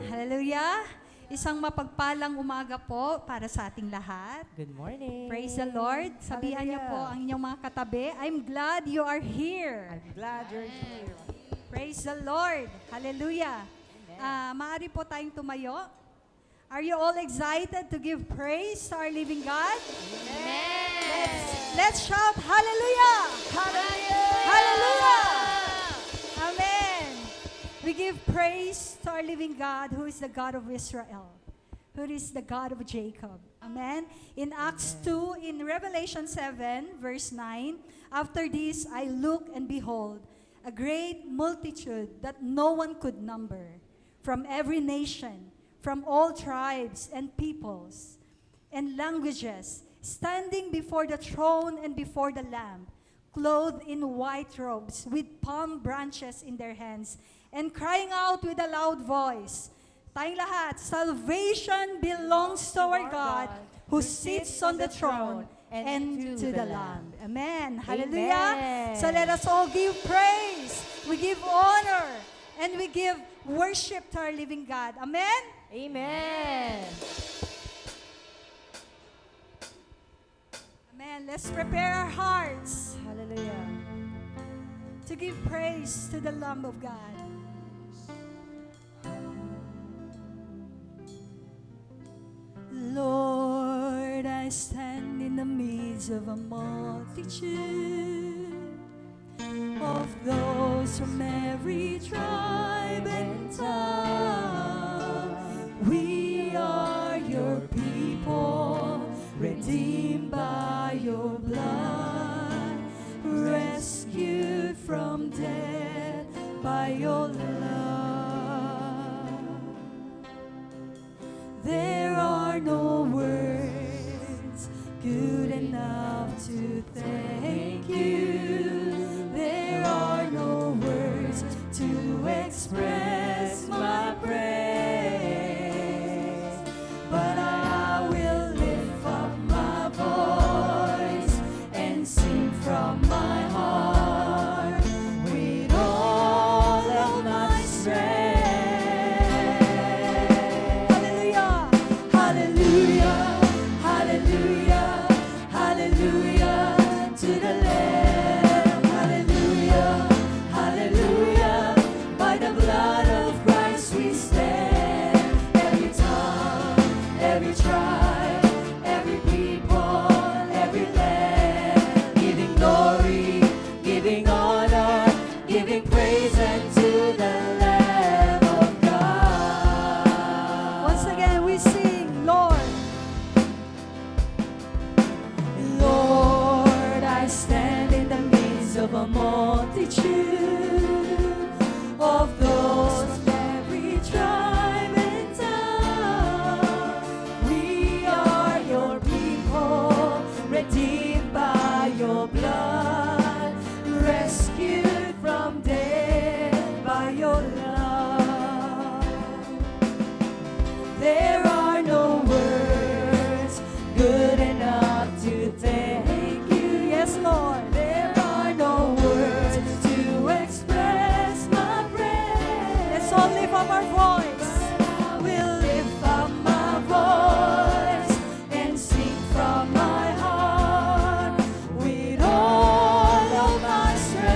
Hallelujah! Isang mapagpalang umaga po para sa ating lahat. Good morning. Praise the Lord. Sabihan niyo po ang inyong mga katabi, I'm glad you are here. I'm glad you're here. Praise the Lord. Hallelujah. Maaari po tayong tumayo. Are you all excited to give praise to our living God? Let's shout hallelujah! Hallelujah! Hallelujah! Amen. We give praise to our living God who is the God of Israel, who is the God of Jacob. Amen. In Acts 2, in Revelation 7, verse 9, after this I looked and behold, a great multitude that no one could number, from every nation, from all tribes and peoples and languages, standing before the throne and before the Lamb, clothed in white robes, with palm branches in their hands, and crying out with a loud voice, tayong lahat, salvation belongs to our God, who sits on the throne and to the Lamb. Amen. Hallelujah. Amen. So let us all give praise. We give honor. And we give worship to our living God. Amen? Amen. Amen. Let's prepare our hearts Hallelujah. to give praise to the Lamb of God. Lord, I stand in the midst of a multitude of those from every tribe and tongue. We are your people, redeemed by your blood, rescued from death by your love. There are no words good enough to thank you. There are no words to express my praise, but I will lift up my voice and sing from my heart with all of my strength. Hallelujah, hallelujah, hallelujah, hallelujah to the Lamb. Hallelujah, hallelujah. By the blood of Christ we stand. Every tongue, every tribe, every people, every land, giving glory, giving honor, giving praise unto the Lamb of God. Once again we sing, Lord. Lord, I stand in the midst of a multitude of those of every tribe and tongue. We are your people, redeemed by your blood, rescued from death by your love. There are no words good enough to thank you. Yes, Lord. There are no words to express my praise. Let's all lift up our voice. I will lift up my voice and sing from my heart with all of my strength.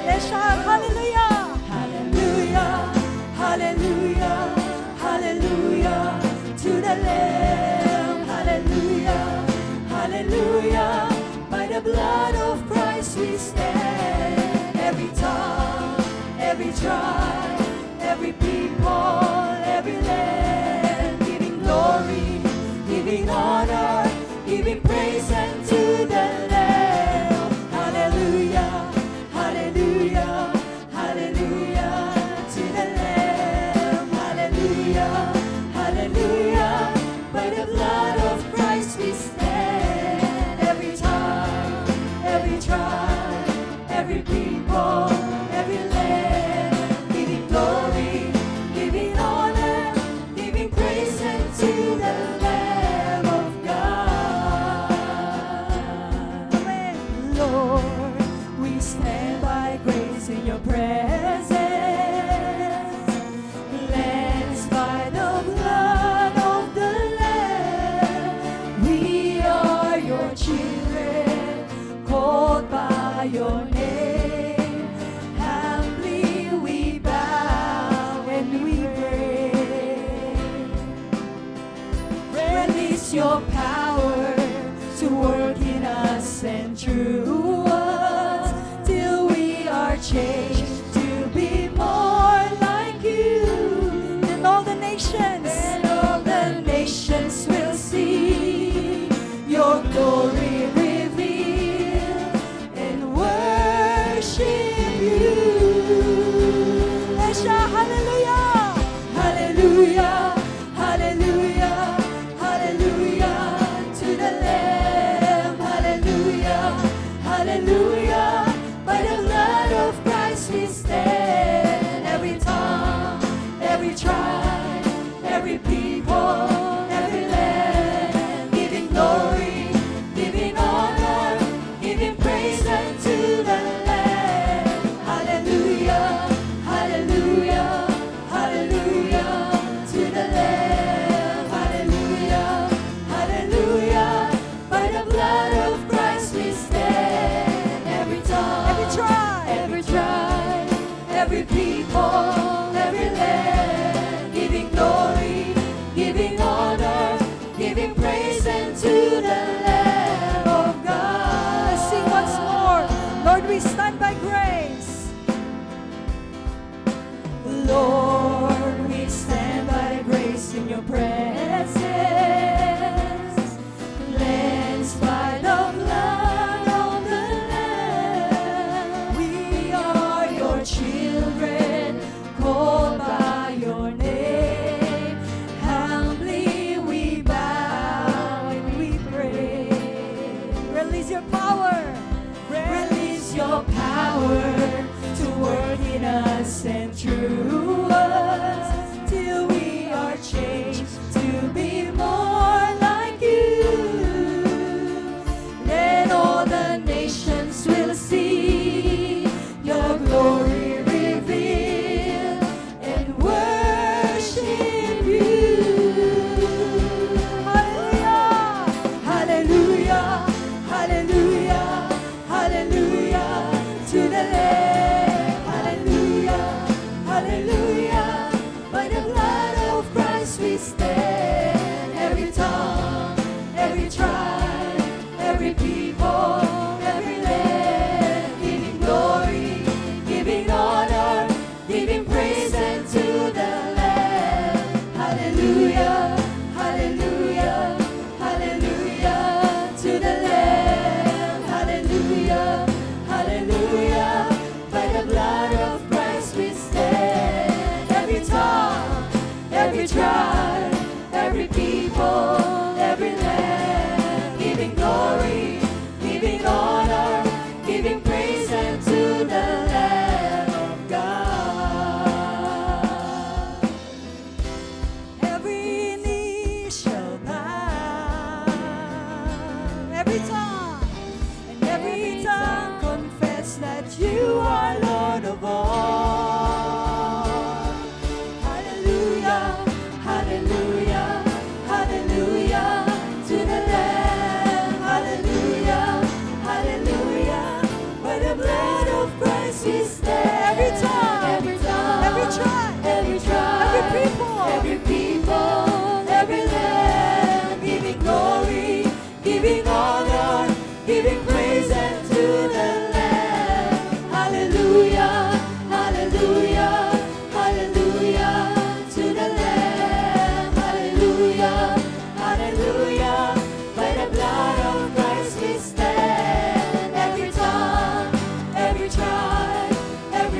Let's shout hallelujah, hallelujah, hallelujah, hallelujah to the Lamb. Hallelujah, hallelujah. By the blood of Christ we stand. Every tongue, every tribe, every people, every land, giving glory, giving honor, giving praise unto the Lamb. Hallelujah, hallelujah, hallelujah to the Lamb. Hallelujah, hallelujah. By the blood of Christ we stand. Every tongue, every tribe, every people, every land, giving glory, giving honor, giving praise unto the Lamb of God. Amen. Lord, we stand by grace in your presence. changed to be more like you. And all the nations, and all the nations will see your glory revealed and worship you. Let's shout hallelujah, hallelujah, hallelujah, hallelujah to the Lamb, hallelujah, hallelujah. By the blood of Christ we stand. Every tongue, every tribe, every people, every land, giving glory, giving honor, giving praise unto the Lamb. Hallelujah, hallelujah, hallelujah to the Lamb. Hallelujah, hallelujah. By the blood of Christ we stand. Every tongue, every tribe, every people, every land, giving glory, giving honor, giving praise unto the Lamb of God. Let's sing once more. Lord, we stand by grace. Lord, we stand by grace in your presence, cleansed by the blood of the Lamb. We are your children, called by your name. Humbly we bow and we pray. Release your power. Release your power to work in us and through us, till we are changed to be more like you. Then all the nations will see your glory revealed and worship you. Hallelujah, hallelujah, hallelujah, hallelujah to the Lamb. Hallelujah, hallelujah. By the blood of Christ we stand. Every tongue, every tribe, every people, every land, giving glory, giving honor, giving praise unto the Lamb. Hallelujah, hallelujah, hallelujah to the Lamb. Hallelujah, hallelujah. By the blood of Christ we stand. Every tongue, every tribe, every people, every land, giving glory, giving honor, giving praise unto the Lamb of God. Every knee shall bow, every tongue, and every tongue confess that you are Lord of all. Hallelujah, hallelujah, hallelujah to the Lamb. Hallelujah, hallelujah. By the blood of Christ we stand. Every tongue, every tribe, every people, every land, giving glory, giving honor, giving praise unto the Lamb. Hallelujah, hallelujah, hallelujah to the Lamb. Hallelujah, hallelujah. By the blood of Christ we stand. Every tongue, every tribe, every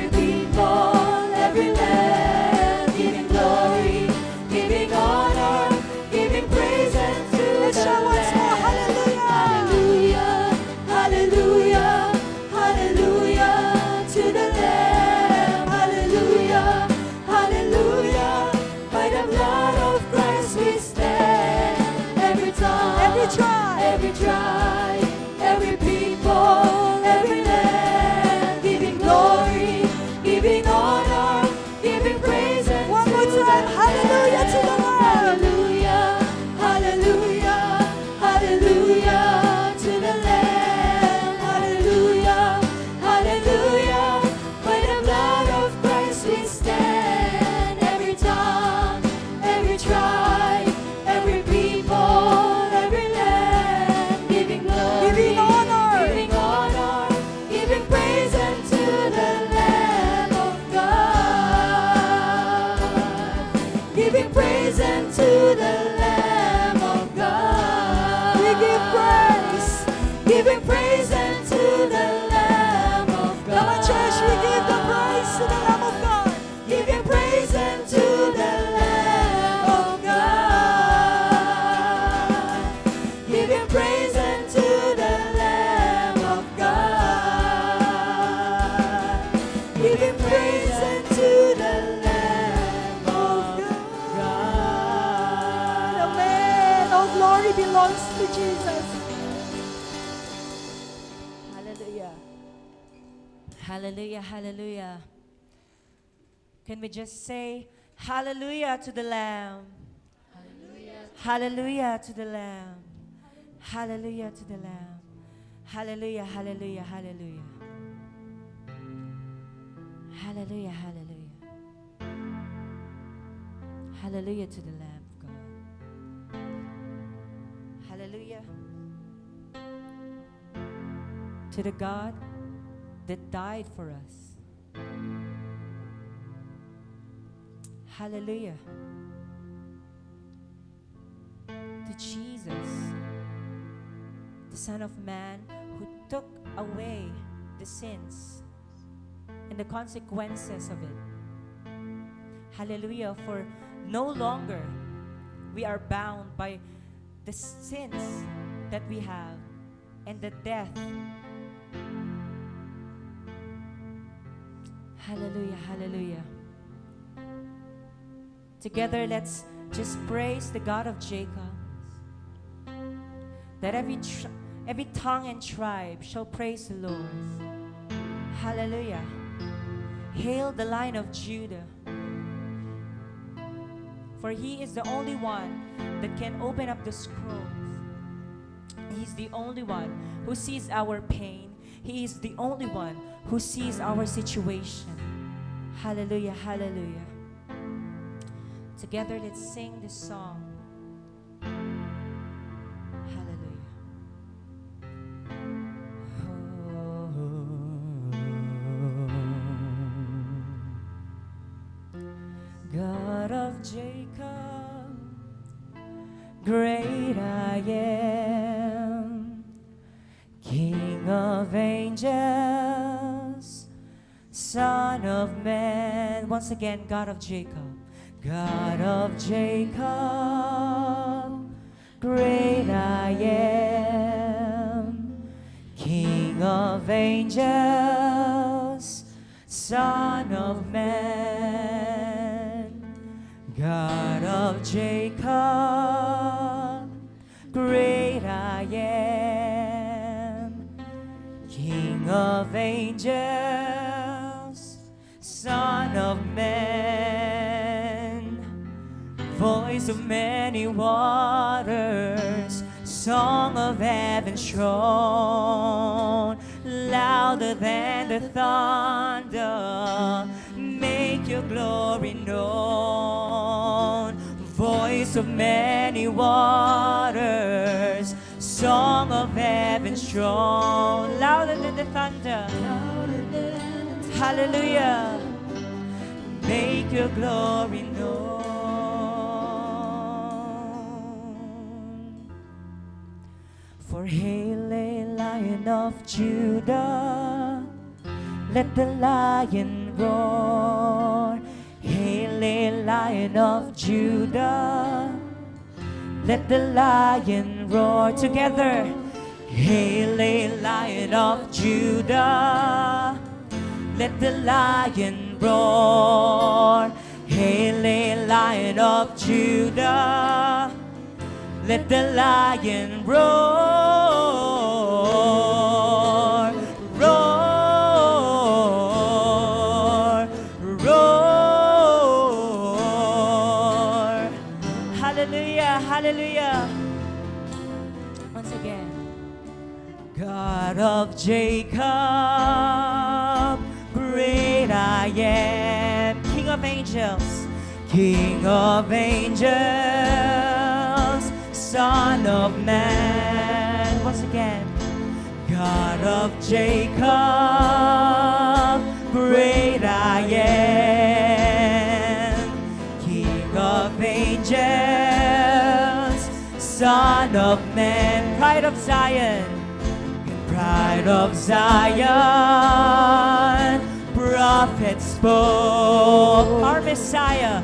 Hallelujah, hallelujah. Can we just say hallelujah to the Lamb? Hallelujah to the Lamb. Hallelujah to the Lamb. Hallelujah, hallelujah, hallelujah. Hallelujah, hallelujah. Hallelujah to the Lamb of God. Hallelujah to the God that died for us. Hallelujah to Jesus, the Son of Man, who took away the sins and the consequences of it. Hallelujah, for no longer we are bound by the sins that we have and the death. Hallelujah, hallelujah. Together, let's just praise the God of Jacob. That every tongue and tribe shall praise the Lord. Hallelujah. Hail the Lion of Judah. For he is the only one that can open up the scrolls. He's the only one who sees our pain. He is the only one who sees our situation. Hallelujah, hallelujah. Together, let's sing this song. Hallelujah. God of Jacob, great I am, King of angels, Son of man. Once again, God of Jacob. God of Jacob, great I am, King of angels, Son of man. God of Jacob, great I am, King of angels, Son of man. Voice of many waters, song of heaven shown, louder than the thunder, make your glory known. Voice of many waters, song of heaven shown, louder than the thunder. Hallelujah. Make your glory known. For hail, a Lion of Judah, let the lion roar. Hail, a Lion of Judah, let the lion roar. Together, hail, a Lion of Judah, let the lion roar. Hail, a Lion of Judah, let the lion roar. Roar, roar. Hallelujah, hallelujah. Once again. God of Jacob, great I am, King of angels, King of angels, Son of man. Once again. God of Jacob, great I am, King of angels, Son of man. Pride of Zion, Pride of Zion, prophet spoke. Our Messiah,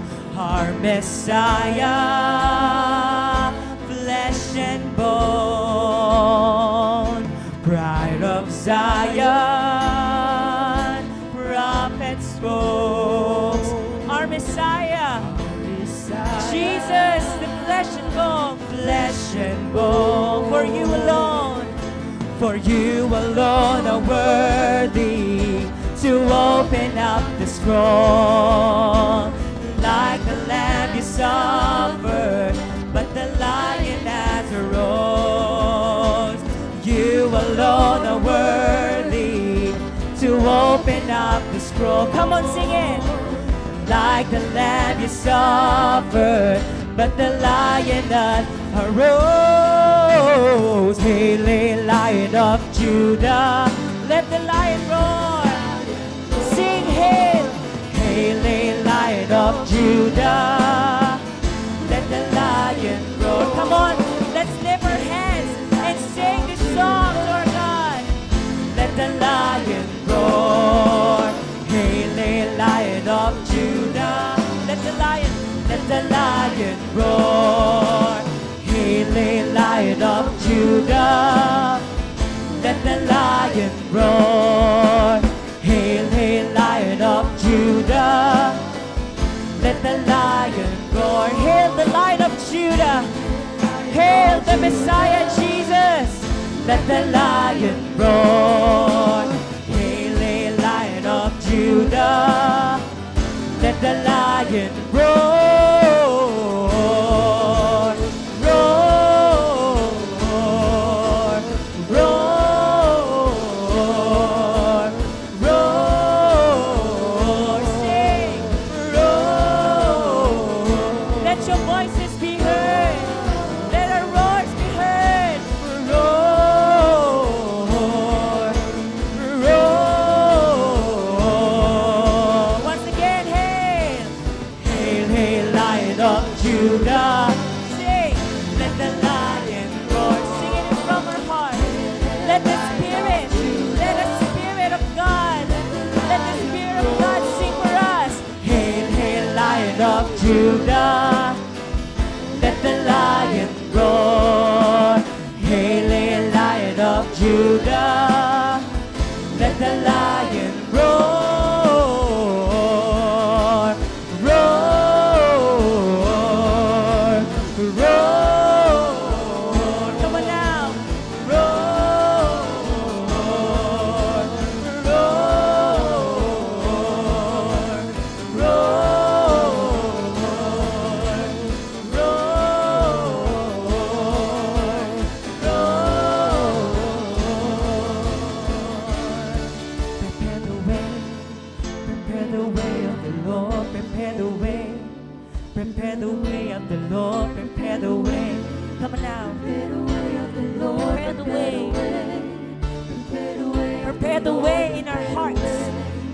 flesh and bone. Pride of Zion, prophet spoke. Our Messiah, Jesus, the flesh and bone. For you alone are worthy to open up the scroll. Like the lamb you suffered, but the lion has arose. You alone are worthy to open up the scroll. Come on, sing it. Like the lamb you suffered, but the lion that arose. Hail, hail, Lion of Judah, let the lion roar. Sing hail, hail, hail, Lion of Judah, let the lion roar. Come on, let's lift our hands and sing this song to our God. Let the lion roar. Hail, hail, Lion of Judah, let the lion roar. Hail, hail, Lion of Judah, let the lion roar. Hail, hail, Lion of Judah, let the lion roar. Hail the Lion of Judah, hail the Messiah Jesus, let the lion roar. Hail, hail, Lion of Judah, let the lion roar. Roar, roar, roar. Sing, roar. Let your voices be heard. Let our roars be heard. Roar, roar. Once again, hail, hail, hail, Lion of Judah. Sing, let the lion roar. Sing it from our heart. Let the Spirit of God, let the Spirit of God sing for us. Hail, hail, Lion of Judah, let the lion roar. Hail, hail, Lion of Judah, let the lion roar. Roar, roar. Come on now. Roar, roar, Prepare the way of the Lord, prepare the way. Come on now. Prepare the way of the Lord, prepare the way. Prepare the way in our hearts.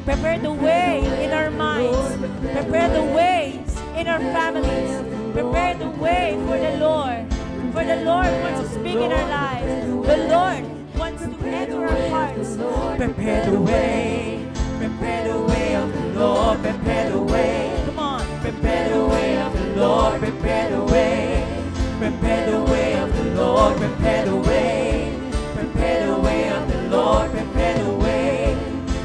Prepare the way in our minds. Prepare the ways in our families. Prepare the way for the Lord. For the Lord wants to speak in our lives. The Lord wants to enter our hearts. Prepare the way. Prepare the way of the Lord. Prepare the way. Come on. Prepare the way of the Lord. Prepare the way. Prepare the way of the Lord. Prepare the way. Prepare the way of the Lord. Prepare the way.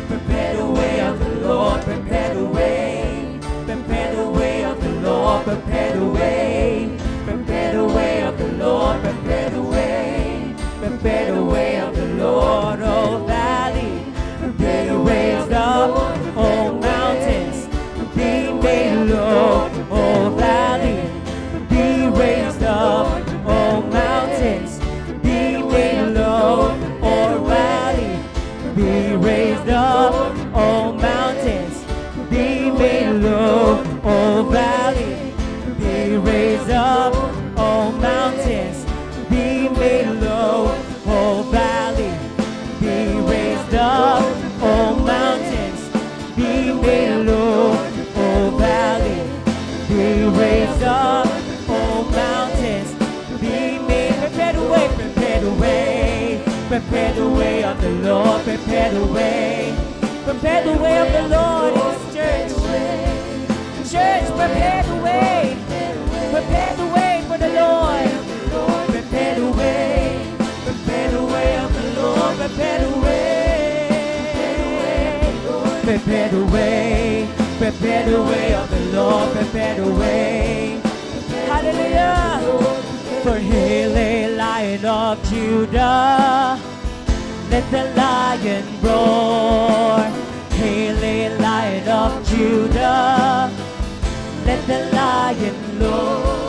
Prepare the way of the Lord. Prepare the way. Prepare the way of the Lord. Prepare the way. Prepare the way of the Lord. Prepare the way. Prepare the way of the Lord. Oh valley, prepare the ways up. Oh mountains, be made low. Oh valley, be raised up. Oh mountains, be made low. Oh valley, be raised up. Oh mountains, be made low. Oh valley, be raised up. Oh mountains, be made low. Oh valley, be raised up. Oh mountains, be made low. Oh valley, be raised up. Oh mountains, be made. Prepare the way, prepare the way. Prepare the way of the Lord. Prepare the way. Prepare the way of the Lord in His church. Church, prepare the way. Prepare the way for the Lord. Prepare the way. Prepare the way of the Lord. Prepare the way. Prepare the way. Prepare the way of the Lord. Prepare the way. Hallelujah. For hail, hail, Lion of Judah, let the lion roar. Hail, of Judah, let the lion roar.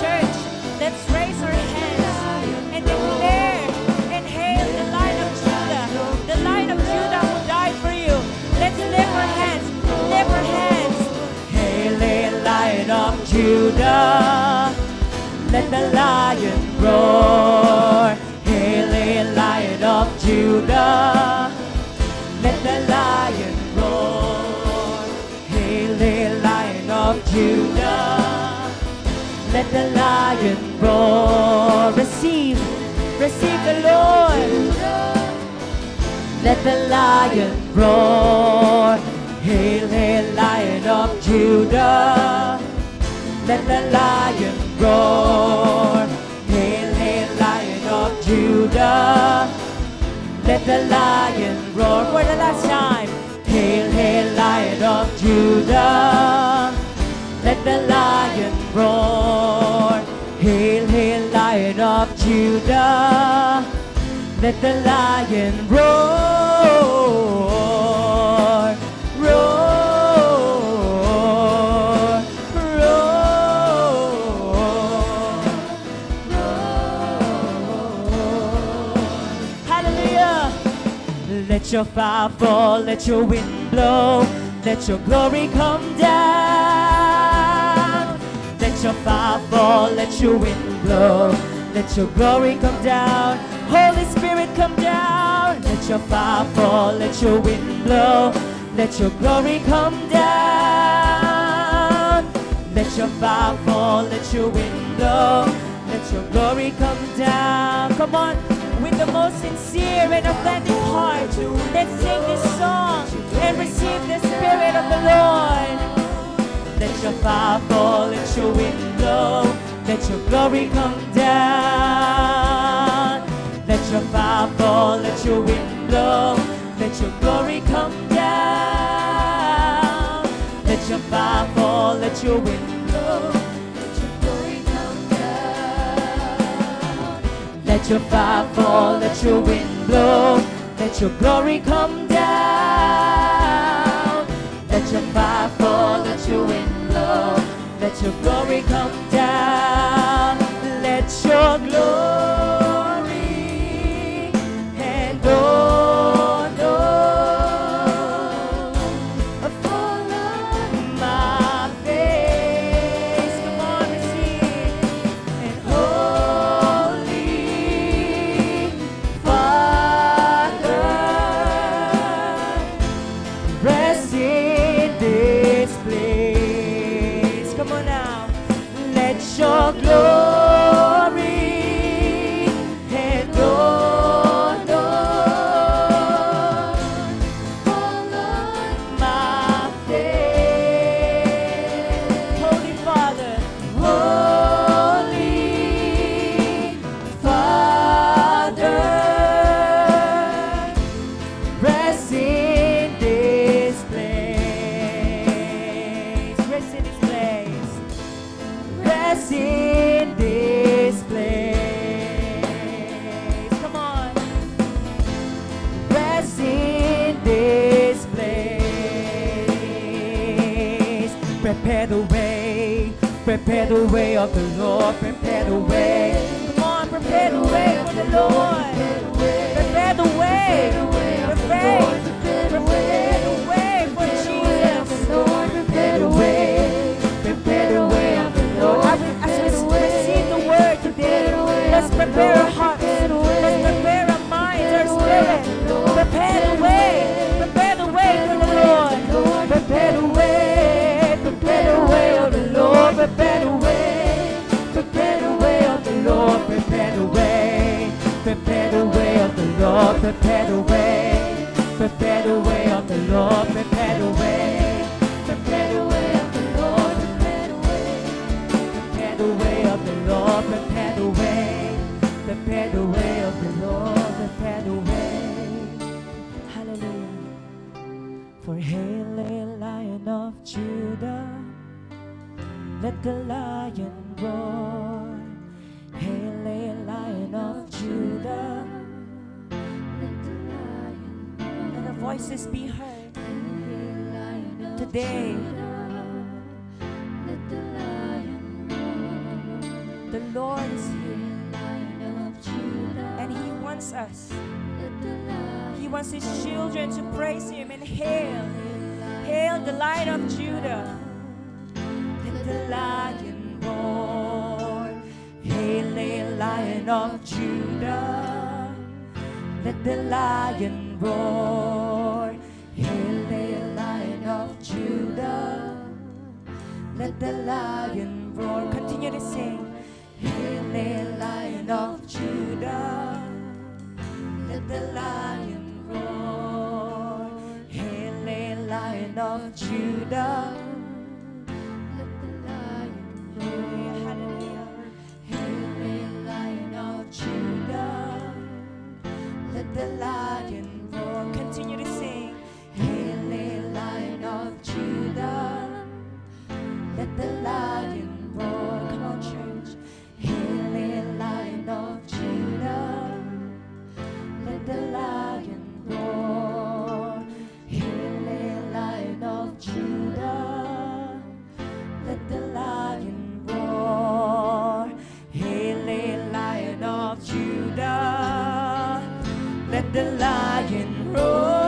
Church, let's raise our hands and declare and hail the Lion of Judah, the Lion of Judah who died for you. Let's lift our hands, lift our hands. Hail, hail, Lion of Judah, let the lion roar. Hail, hail, Lion of Judah, let the lion roar. Hail, hail, Lion of Judah, let the lion roar. Receive, receive the Lord. Let the lion roar. Hail, hail, Lion of Judah, let the lion roar. Hail, hail, Lion of Judah, let the lion roar. For the last time. Hail, hail, Lion of Judah, let the lion roar. Hail, hail, Lion of Judah, let the lion roar. Roar, roar, roar. Hallelujah. Let your fire fall, let your wind blow, let your glory come down. Let your fire fall, let your wind blow, let your glory come down. Holy Spirit, come down. Let your fire fall, let your wind blow, let your glory come down. Let your fire fall, let your wind blow, let your glory come down. Come on, with the most sincere and authentic heart, let's sing this song and receive the Spirit of the Lord. Let your fire fall, let your wind blow, let your glory come down. Let your fire fall, let your wind blow, let your glory come down. Let your fire fall, let your wind blow, let your glory come down. Let your fire fall, let your wind blow, let your glory come down. Let your fire fall, let your wind blow, let your glory come down. Let your glory and fall on my face. Come on, receive. And Holy Father, rest in this place. Come on now. Let your glory and honor fall on my face. Holy Father, Holy Father, rest in this place. Rest in this place. Rest in this place. Come on. Rest in this place. Prepare the way. Prepare the way of the Lord. Prepare the way. Come on, prepare the way for the Lord. Prepare the way. Prepare the way for Jesus. Prepare the way. Prepare the way of the Lord. As we receive the word today, let's prepare our hearts. Let's prepare our minds, our spirit. Prepare the way. Prepare the way for the Lord. Prepare the way. Prepare the way of the Lord. Prepare the way. Prepare the way of the Lord. Prepare the way. Prepare the way of the Lord. Prepare the way. Prepare the way of the Lord. Prepare the way. Prepare the way of the Lord. Prepare the way. Prepare the way of the Lord. Prepare the way. Prepare the way of the Lord. Prepare the way. Hallelujah. For hail, hail, Lion of Judah, let the lion roar. Hail, hail, Lion of Judah, let the lion roar. Let our voices be heard today. The Lord is here, and He wants us. He wants His children to praise Him and hail, hail the Lion of Judah. Let the Lion roar, hail the Lion of Judah. Let the Lion roar, hail the Lion of Judah. Let the Lion roar. Continue to sing. Hail the Lion of Judah. Let the Lion roar. Hail the Lion of Judah. Let the Lion roar. Hallelujah. Hail the Lion of Judah. Let the Lion roar. Continue to sing. Hail the Lion of Judah. Let the Lion roar. Come on, church. Hail the Lion of Judah. Let the Lion roar. Hail the Lion of Judah. Let the Lion roar. Hail the Lion of Judah. Let the Lion roar.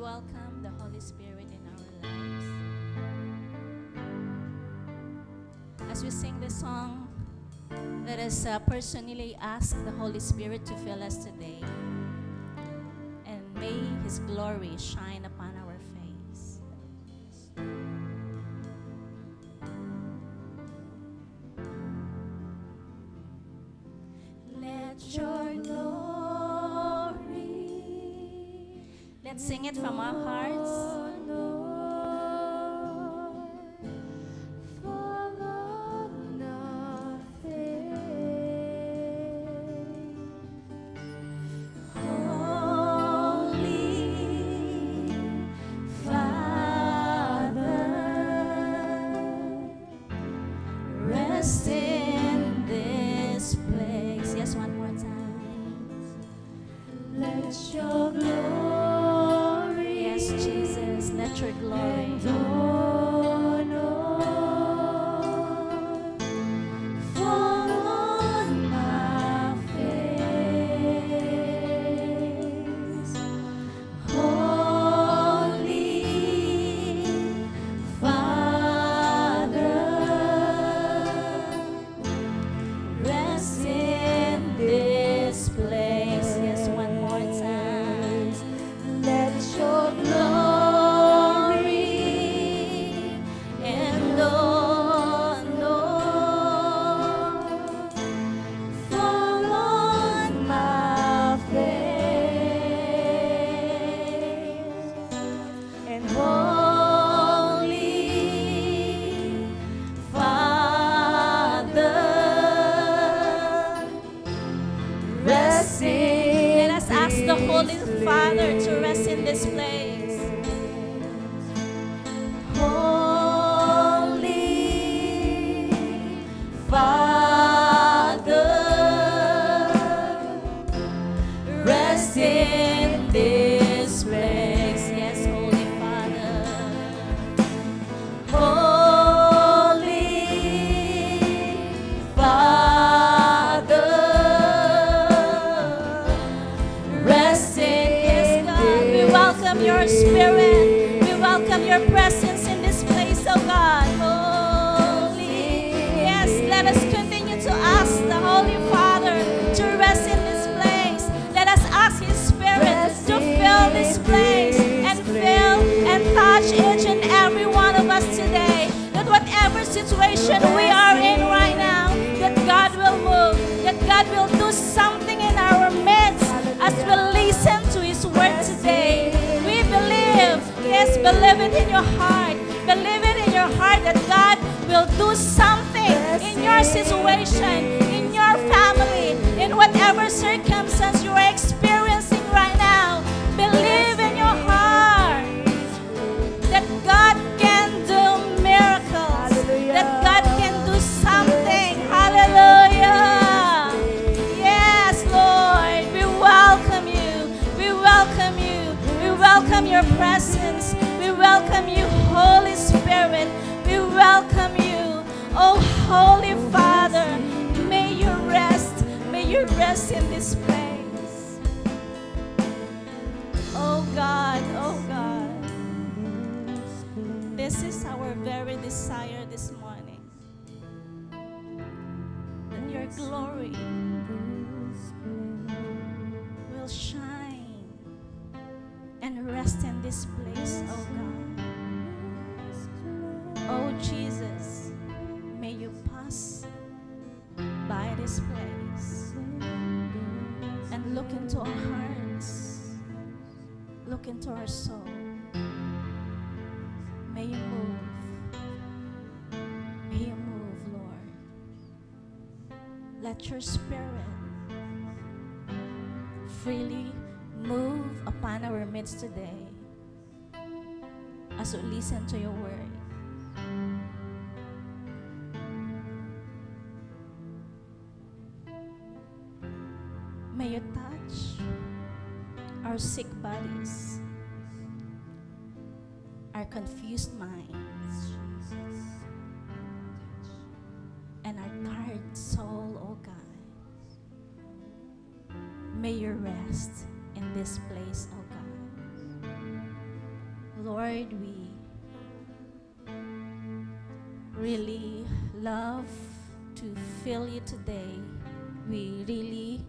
Welcome the Holy Spirit in our lives. As we sing this song, let us personally ask the Holy Spirit to fill us today, and may His glory shine upon our face. Let your glory. Let's sing it from our hearts. Rest in this place. Yes, one more time. Let your glory. Yes, Jesus, let your glory. Fall on my face. Holy Father, rest in this place. Yes, one more time. Let your glory and honor fall on my face. And Holy Father, rest in. Let us ask the Holy Father to rest in this place. Holy Father, rest in this place. Yes, Holy Father. Holy your spirit. We welcome your presence in this place, oh God. Holy. Yes, let us continue to ask the Holy Father to rest in this place. Let us ask His Spirit to fill this place and fill and touch each and every one of us today. That whatever situation we are in right now, that God will move, that God will do something in our midst as we listen to His word today. We believe, yes, believe it in your heart. Believe it in your heart that God will do something in your situation, in your family, in whatever circumstance you are experiencing right now. Believe in your heart that God can do miracles, that God can do something. Hallelujah. Yes, Lord, we welcome you. We welcome you. We welcome your presence. We welcome you, Holy Spirit. We welcome you. Oh, Holy Father, may you rest. May you rest in this place. Oh God, oh God. This is our very desire this morning. That your glory will shine and rest in this place, oh God. Oh Jesus, may you pass by this place and look into our hearts, look into our soul. May you move. May you move, Lord. Let your spirit freely move upon our midst today as we listen to your word. May you touch our sick bodies, our confused minds, and our tired soul, oh God. May you rest in this place, oh God. Lord, we really love to feel you today. We really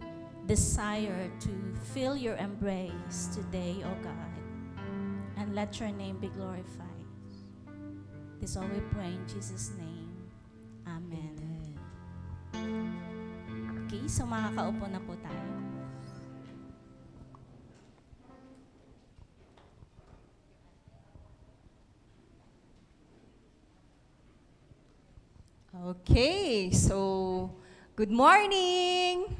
desire to feel your embrace today, oh God. And let your name be glorified. This all we pray in Jesus' name. Amen. Okay, so makakaupo na po tayo. Okay, so good morning!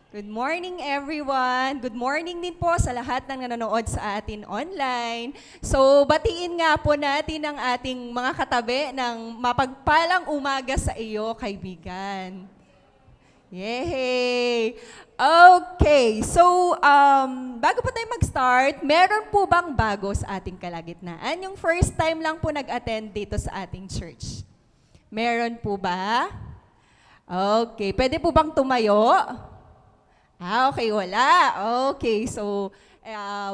Good morning everyone! Good morning din po sa lahat ng nanonood sa atin online. So batiin nga po natin ang ating mga katabi ng mapagpalang umaga sa iyo, kaibigan. Yay! Okay, so bago pa tayo mag-start, meron po bang bago sa ating kalagitnaan? Yung first time lang po nag-attend dito sa ating church. Meron po ba? Okay. Pwede po bang tumayo? Okay, wala. Okay, so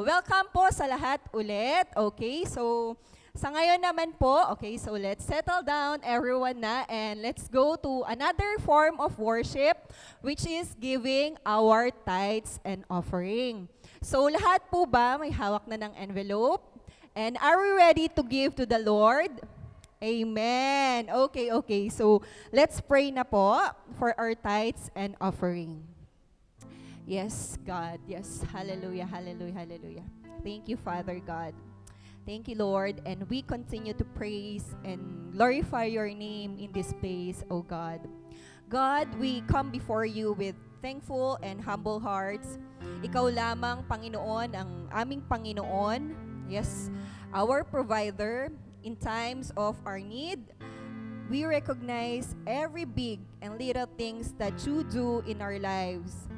welcome po sa lahat ulit. Okay, so sa ngayon naman po, okay, so let's settle down everyone na and let's go to another form of worship which is giving our tithes and offering. So lahat po ba may hawak na ng envelope? And are we ready to give to the Lord? Amen. Okay. So, let's pray na po for our tithes and offering. Yes, God. Yes. Hallelujah. Thank you, Father God. Thank you, Lord. And we continue to praise and glorify your name in this place, O God. God, we come before you with thankful and humble hearts. Ikaw lamang, Panginoon, ang aming Panginoon. Yes, our provider. In times of our need, we recognize every big and little things that you do in our lives.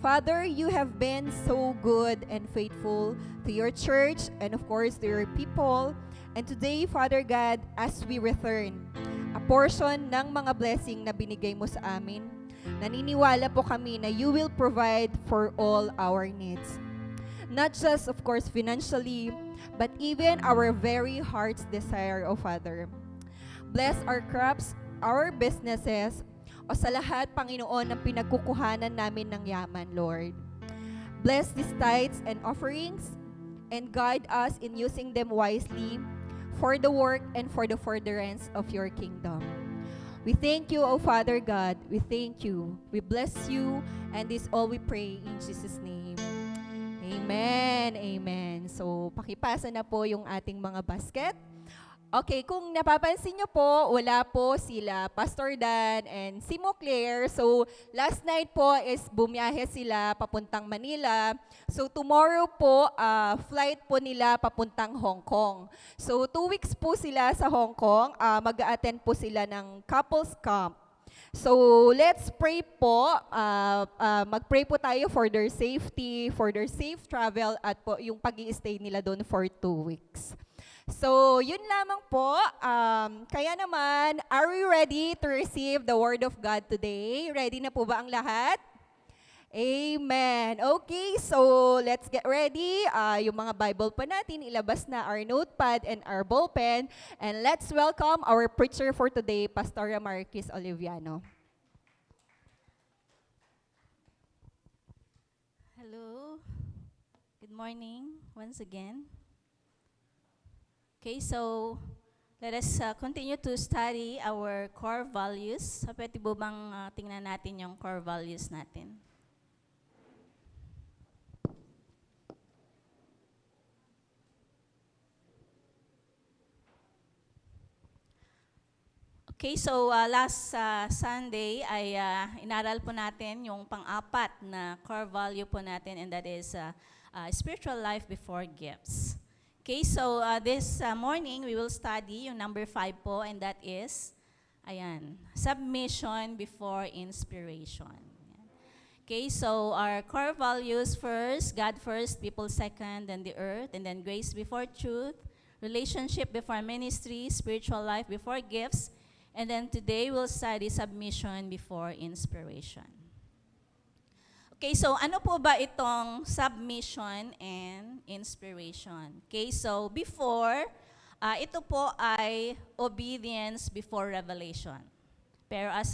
Father, you have been so good and faithful to your church and of course to your people. And today, Father God, as we return a portion ng mga blessing na binigay mo sa amin, naniniwala po kami na you will provide for all our needs. Not just, of course, financially, but even our very heart's desire, O Father. Bless our crops, our businesses, o sa lahat, Panginoon, ng pinagkukuhanan namin ng yaman, Lord. Bless these tithes and offerings, and guide us in using them wisely for the work and for the furtherance of your kingdom. We thank you, O Father God. We thank you. We bless you, and this all we pray in Jesus' name. Amen. Amen. So, pakipasa na po yung ating mga basket. Okay, kung napapansin nyo po, wala po sila Pastor Dan and si Mo Claire. So, last night po is bumiyahe sila papuntang Manila. So, tomorrow po, flight po nila papuntang Hong Kong. So, 2 weeks po sila sa Hong Kong. Mag-a-attend po sila ng couples camp. So, let's pray po. Mag-pray po tayo for their safety, for their safe travel, at po yung pag-i-stay nila doon for 2 weeks. So, yun lamang po. Kaya naman, are we ready to receive the Word of God today? Ready na po ba ang lahat? Amen. Okay, so let's get ready. Yung mga Bible pa natin, ilabas na our notepad and our ballpen. And let's welcome our preacher for today, Pastora Marquis Oliviano. Hello. Good morning once again. Okay, so let us continue to study our core values. Pwede po bang tingnan natin yung core values natin? Okay, so last Sunday ay inaral po natin yung pang-apat na core value po natin, and that is spiritual life before gifts. Okay, so this morning we will study yung number 5 po, and that is, submission before inspiration. Okay, so our core values first, God first, people second, then the earth, and then grace before truth, relationship before ministry, spiritual life before gifts, and then today we'll study submission before inspiration. Okay, so ano po ba itong submission and inspiration? Okay, so before, ito po ay obedience before revelation. Pero as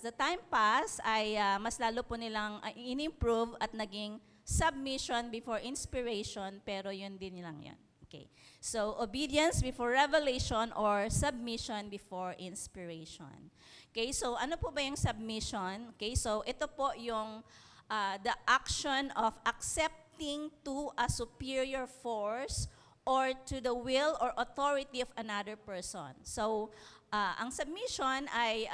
the time pass, ay mas lalo po nilang in-improve at naging submission before inspiration, pero yun din lang yan. Okay, so obedience before revelation or submission before inspiration. Okay, so ano po ba yung submission? Okay, so ito po yung the action of accepting to a superior force or to the will or authority of another person. So, ang submission ay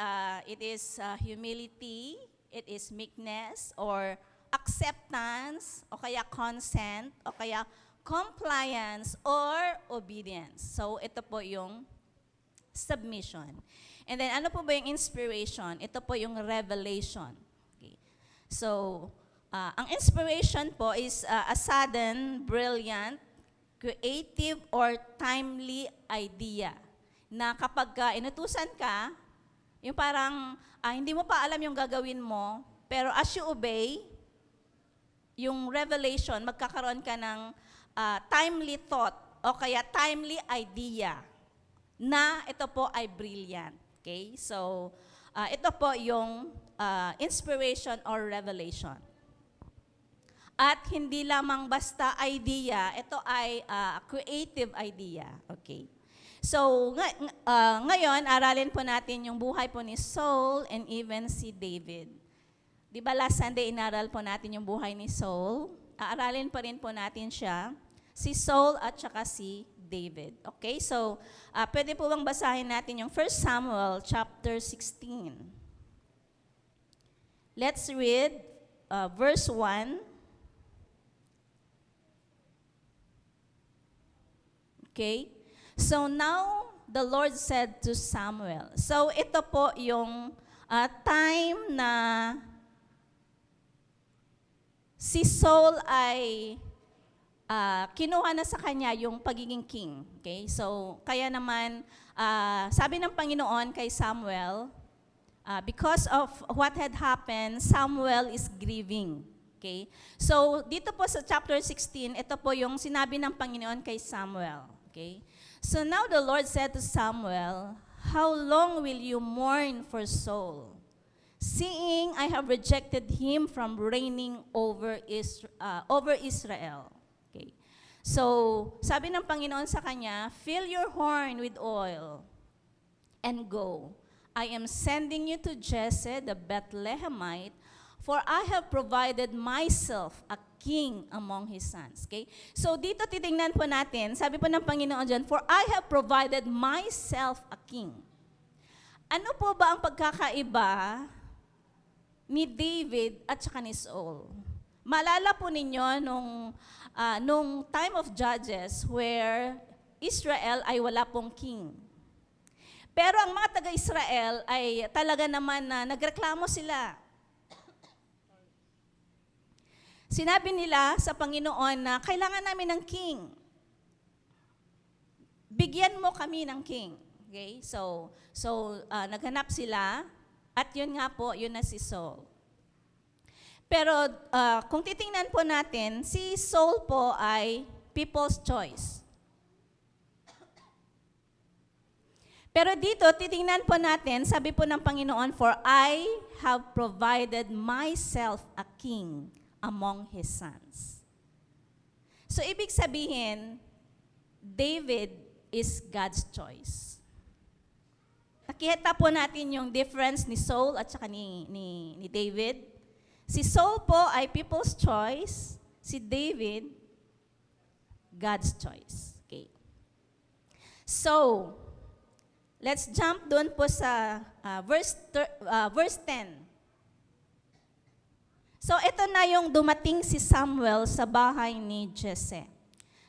it is humility, it is meekness, or acceptance, o kaya consent, o kaya compliance, or obedience. So, ito po yung submission. And then, ano po ba yung inspiration? Ito po yung revelation. Okay. So, ang inspiration po is a sudden, brilliant, creative, or timely idea na kapag inutusan ka, yung parang hindi mo pa alam yung gagawin mo, pero as you obey, yung revelation, magkakaroon ka ng timely thought o kaya timely idea na ito po ay brilliant. Okay? So, ito po yung inspiration or revelation. At hindi lamang basta idea, ito ay creative idea. Okay? So, ngayon, aralin po natin yung buhay po ni Saul and even si David. Di ba last Sunday, inaral po natin yung buhay ni Saul? Aaralin pa rin po natin siya, si Saul at saka si David. Okay, so pwede po bang basahin natin yung 1 Samuel chapter 16. Let's read verse 1. Okay, so now the Lord said to Samuel. So ito po yung time na si Saul ay kinuha na sa kanya yung pagiging king. Okay? So, kaya naman, sabi ng Panginoon kay Samuel, because of what had happened, Samuel is grieving. Okay? So, dito po sa chapter 16, ito po yung sinabi ng Panginoon kay Samuel. Okay? So now the Lord said to Samuel, "How long will you mourn for Saul, seeing I have rejected him from reigning over Israel?" Okay. So, sabi ng Panginoon sa kanya, "Fill your horn with oil and go. I am sending you to Jesse the Bethlehemite, for I have provided myself a king among his sons." Okay? So dito titingnan po natin, sabi po ng Panginoon dyan, "For I have provided myself a king." Ano po ba ang pagkakaiba ni David at saka ni Saul? Maalala po ninyo nung time of Judges where Israel ay wala pong king. Pero ang mga taga-Israel ay talaga naman na nagreklamo sila. Sinabi nila sa Panginoon na kailangan namin ng king. Bigyan mo kami ng king. Okay? So naghanap sila at yun nga po, yun na si Saul. Pero kung titingnan po natin, si Saul po ay people's choice. Pero dito, titingnan po natin, sabi po ng Panginoon, "For I have provided myself a king among his sons." So, ibig sabihin, David is God's choice. Nakita po natin yung difference ni Saul at saka ni David. Si Saul po ay people's choice, si David, God's choice. Okay. So, let's jump doon po sa verse 10. So, ito na yung dumating si Samuel sa bahay ni Jesse.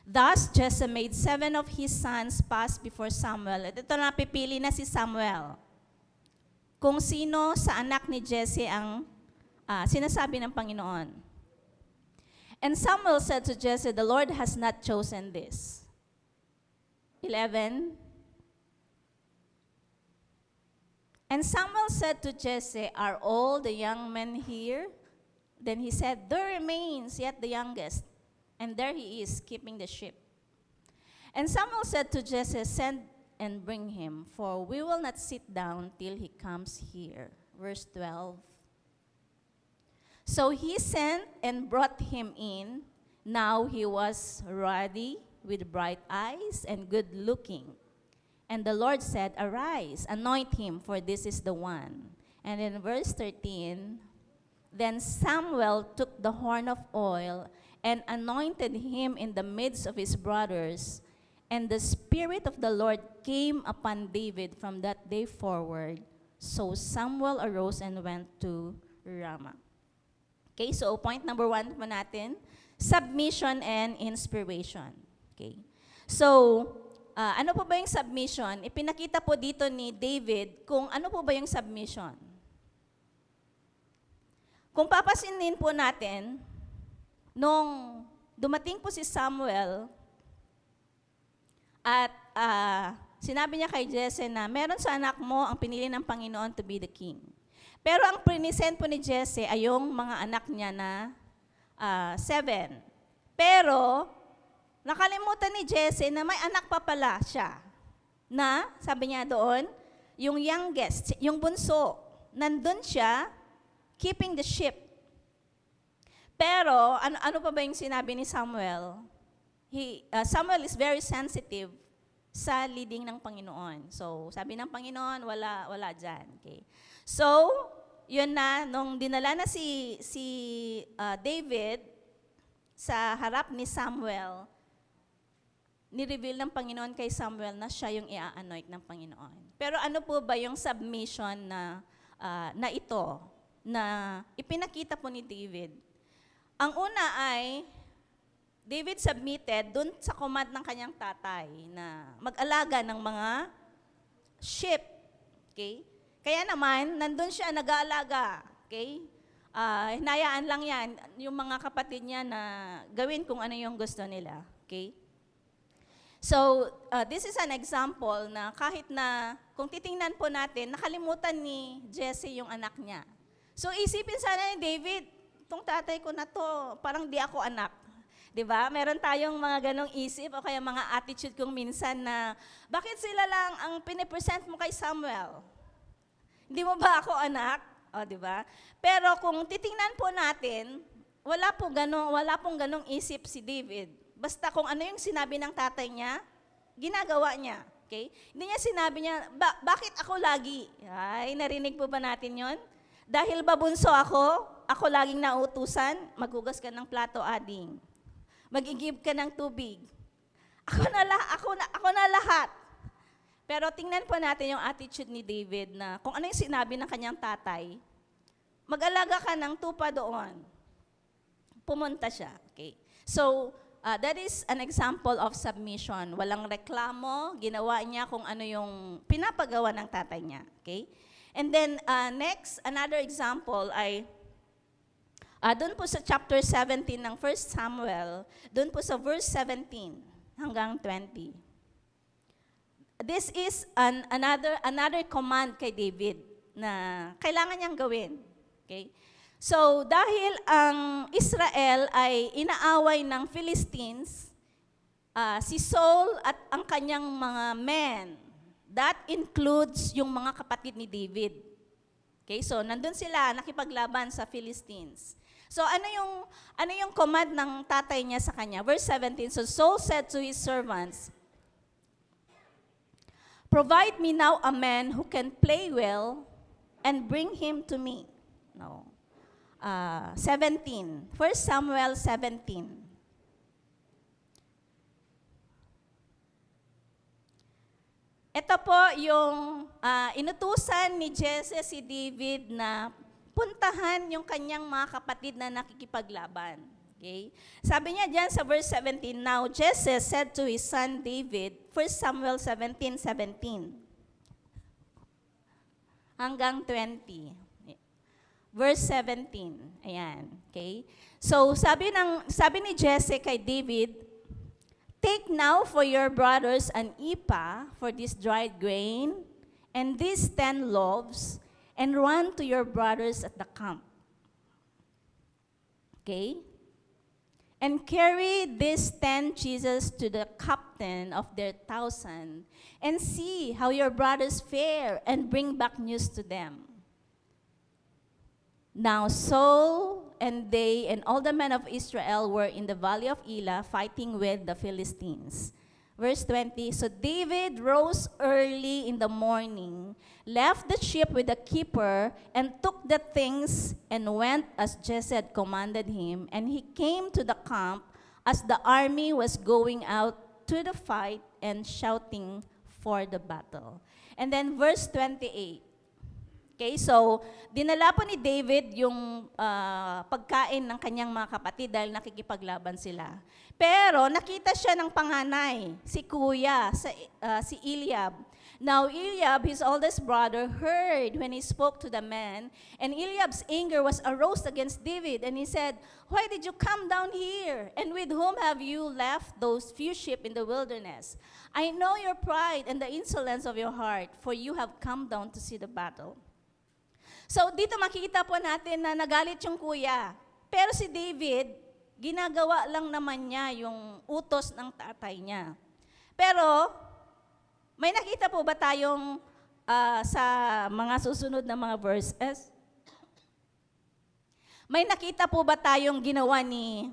Thus, Jesse made 7 of his sons pass before Samuel. At ito na pipili na si Samuel. Kung sino sa anak ni Jesse ang sinasabi ng Panginoon. And Samuel said to Jesse, "The Lord has not chosen this." 11. And Samuel said to Jesse, "Are all the young men here?" Then he said, "There remains yet the youngest, and there he is, keeping the sheep." And Samuel said to Jesse, "Send and bring him, for we will not sit down till he comes here." Verse 12. So he sent and brought him in. Now he was ruddy, with bright eyes, and good looking. And the Lord said, "Arise, anoint him, for this is the one." And in verse 13, then Samuel took the horn of oil and anointed him in the midst of his brothers. And the Spirit of the Lord came upon David from that day forward. So Samuel arose and went to Ramah. Okay, so point number 1 po natin, submission and inspiration. Okay. So, ano po ba yung submission? Ipinakita po dito ni David kung ano po ba yung submission. Kung papasinin po natin, nung dumating po si Samuel at sinabi niya kay Jesse na meron sa anak mo ang pinili ng Panginoon to be the king. Pero ang present po ni Jesse ay yung mga anak niya na 7. Pero nakalimutan ni Jesse na may anak pa pala siya. Na, sabi niya doon, yung youngest, yung bunso, nandun siya, keeping the sheep. Pero, ano pa ba yung sinabi ni Samuel? Samuel is very sensitive sa leading ng Panginoon. So, sabi ng Panginoon, wala dyan. Okay. So, yun na, nung dinala na si David sa harap ni Samuel, ni-reveal ng Panginoon kay Samuel na siya yung i-anoint ng Panginoon. Pero ano po ba yung submission na ito, na ipinakita po ni David? Ang una ay, David submitted dun sa command ng kanyang tatay na mag-alaga ng mga sheep. Okay? Kaya naman, nandun siya nag-aalaga. Okay? Hinayaan lang yan, yung mga kapatid niya na gawin kung ano yung gusto nila. Okay? So, this is an example na kahit na, kung titingnan po natin, nakalimutan ni Jesse yung anak niya. So, isipin sana ni David, tong tatay ko na to, parang di ako anak. 'Di ba? Meron tayong mga ganong isip o kaya mga attitude kung minsan na, bakit sila lang ang pinipresent mo kay Samuel? Hindi mo ba ako anak? O, 'di ba? Pero kung titingnan po natin, wala pong ganong isip si David. Basta kung ano yung sinabi ng tatay niya, ginagawa niya. Okay? Hindi niya sinabi niya, bakit ako lagi? Ay, narinig po ba natin yon? Dahil ba bunso ako laging nautusan, maghugas ka ng plato, ading. Mag-igib ka ng tubig. Ako na lahat. Pero tingnan po natin yung attitude ni David na kung ano yung sinabi ng kanyang tatay, mag-alaga ka ng tupa doon. Pumunta siya. Okay? So, that is an example of submission. Walang reklamo, ginawa niya kung ano yung pinapagawa ng tatay niya. Okay? And then, next, another example ay, doon po sa chapter 17 ng 1 Samuel, doon po sa verse 17 hanggang 20. This is another command kay David na kailangan niyang gawin. Okay? So, dahil ang Israel ay inaaway ng Philistines, si Saul at ang kanyang mga men, that includes yung mga kapatid ni David. Okay? So, nandun sila, nakipaglaban sa Philistines. So, ano yung command ng tatay niya sa kanya? Verse 17, so Saul said to his servants, "Provide me now a man who can play well and bring him to me." No. 17. 1 Samuel 17. Ito po yung inutusan ni Jesse si David na puntahan yung kanyang mga kapatid na nakikipaglaban. Okay? Sabi niya diyan sa verse 17, "Now Jesse said to his son David," 1 Samuel 17:17 hanggang 20. Verse 17. Ayan. Okay? So, sabi ni Jesse kay David, "Take now for your brothers an ephah for this dried grain, and these 10 loaves, and run to your brothers at the camp. Okay? And carry these 10 cheeses to the captain of their 1,000, and see how your brothers fare, and bring back news to them." Now Saul and they and all the men of Israel were in the valley of Elah fighting with the Philistines. Verse 20, so David rose early in the morning, left the sheep with the keeper, and took the things and went as Jesse had commanded him. And he came to the camp as the army was going out to the fight and shouting for the battle. And then verse 28. Okay, so dinala po ni David yung pagkain ng kanyang mga kapatid dahil nakikipaglaban sila. Pero nakita siya ng panganay, si kuya, si Eliab. Now Eliab, his oldest brother, heard when he spoke to the men, and Eliab's anger was aroused against David, and he said, "Why did you come down here? And with whom have you left those few sheep in the wilderness? I know your pride and the insolence of your heart, for you have come down to see the battle." So dito makikita po natin na nagalit yung kuya. Pero si David, ginagawa lang naman niya yung utos ng tatay niya. Pero may nakita po ba tayong sa mga susunod na mga verses? May nakita po ba tayong ginawa ni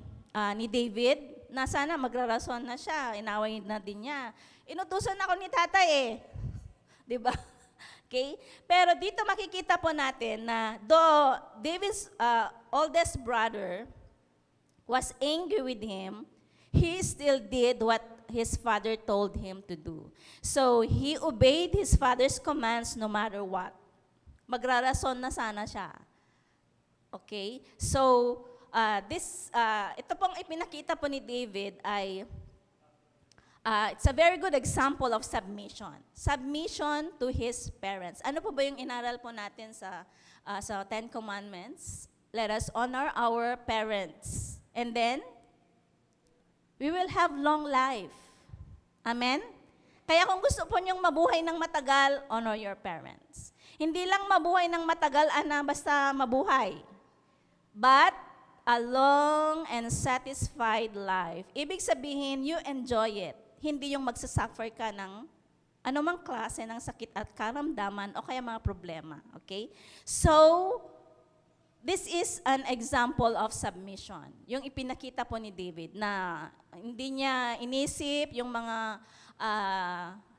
David na sana magrarason na siya, inaway na din niya. Inutusan ako ni tatay eh. 'Di ba? Okay? Pero dito makikita po natin na though David's oldest brother was angry with him, he still did what his father told him to do. So, he obeyed his father's commands no matter what. Magrarason na sana siya. Okay? So, ito pong ipinakita po ni David ay it's a very good example of submission. Submission to his parents. Ano po ba yung inaral po natin sa 10 Commandments? Let us honor our parents. And then, we will have long life. Amen? Kaya kung gusto po niyong mabuhay ng matagal, honor your parents. Hindi lang mabuhay ng matagal, basta mabuhay. But, a long and satisfied life. Ibig sabihin, you enjoy it. Hindi yung magsasuffer ka ng anumang klase ng sakit at karamdaman o kaya mga problema. Okay? So, this is an example of submission. Yung ipinakita po ni David na hindi niya inisip yung mga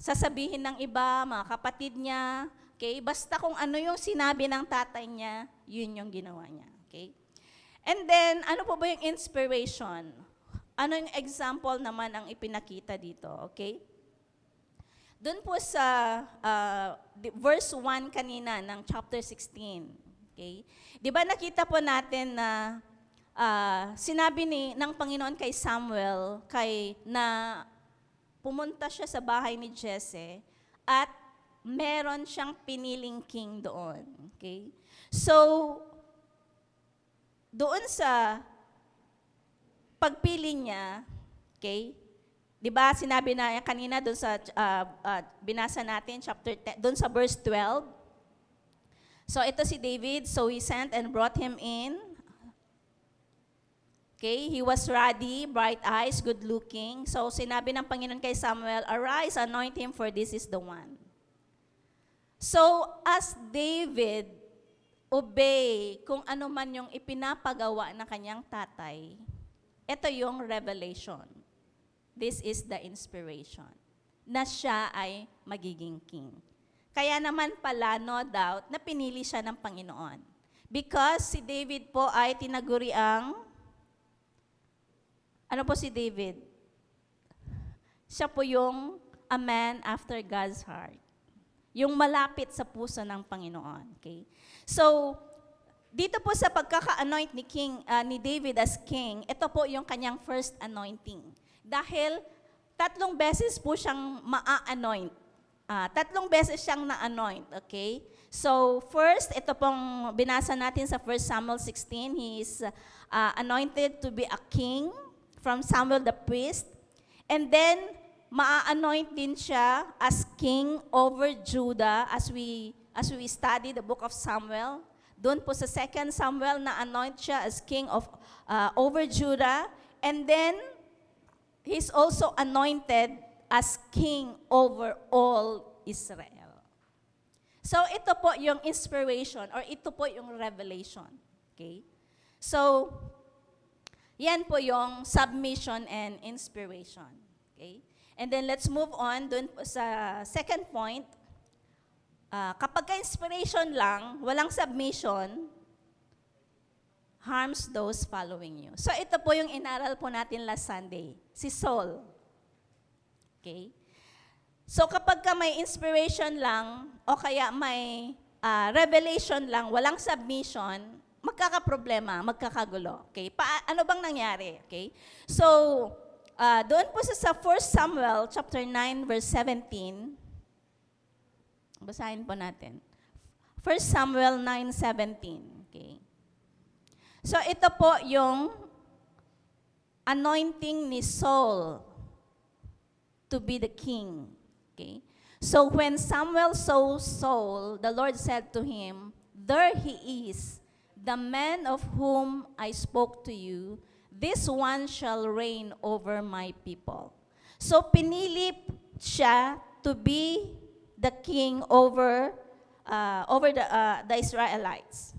sasabihin ng iba, mga kapatid niya. Okay? Basta kung ano yung sinabi ng tatay niya, yun yung ginawa niya. Okay? And then, ano po ba yung inspiration? Ano yung example naman ang ipinakita dito? Okay? Doon po sa verse 1 kanina ng chapter 16. Okay? Di ba nakita po natin na sinabi ng Panginoon kay Samuel na pumunta siya sa bahay ni Jesse at meron siyang piniling king doon. Okay? So, doon sa pagpili niya, okay, di ba sinabi na kanina doon sa binasa natin, chapter 10, doon sa verse 12. So ito si David, so he sent and brought him in. Okay, he was ruddy, bright eyes, good looking. So sinabi ng Panginoon kay Samuel, arise, anoint him, for this is the one. So as David obey kung ano man yung ipinapagawa ng kanyang tatay, ito yung revelation. This is the inspiration na siya ay magiging king. Kaya naman pala, no doubt, na pinili siya ng Panginoon. Because si David po ay tinaguri ang, ano po si David? Siya po yung a man after God's heart. Yung malapit sa puso ng Panginoon. Okay? So, dito po sa pagkaka-anoint ni David as king, ito po yung kanyang first anointing. Dahil 3 beses po siyang ma-anoint. 3 beses siyang na-anoint, okay? So, first, ito pong binasa natin sa 1 Samuel 16. He is anointed to be a king from Samuel the priest. And then, ma-anoint din siya as king over Judah as we study the book of Samuel. Doon po sa 2 Samuel, na-anoint siya as king of over Judah. And then, he's also anointed as king over all Israel. So, ito po yung inspiration or ito po yung revelation. Okay? So, yan po yung submission and inspiration. Okay? And then, let's move on dun po sa second point. Kapag ka-inspiration lang, walang submission, harms those following you. So, ito po yung inaral po natin last Sunday. Si Saul. Okay? So, kapag ka may inspiration lang, o kaya may revelation lang, walang submission, magkakaproblema, magkakagulo. Okay? Ano bang nangyari? Okay? So, doon po sa 1 Samuel chapter 9 verse 17, basahin po natin. 1 Samuel 9:17. Okay? So, ito po yung anointing ni Saul to be the king. Okay? So, when Samuel saw Saul, the Lord said to him, there he is, the man of whom I spoke to you. This one shall reign over my people. So, pinili siya to be the king over the Israelites.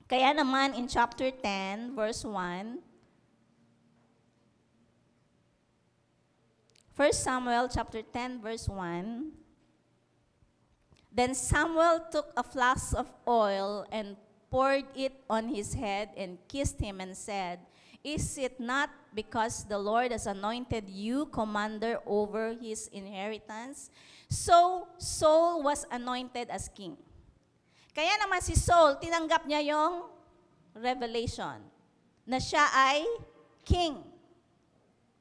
Kaya naman in chapter 10, verse 1, 1 Samuel chapter 10, verse 1, then Samuel took a flask of oil and poured it on his head and kissed him and said, is it not because the Lord has anointed you commander over his inheritance? So, Saul was anointed as king. Kaya naman si Saul, tinanggap niya yung revelation na siya ay king.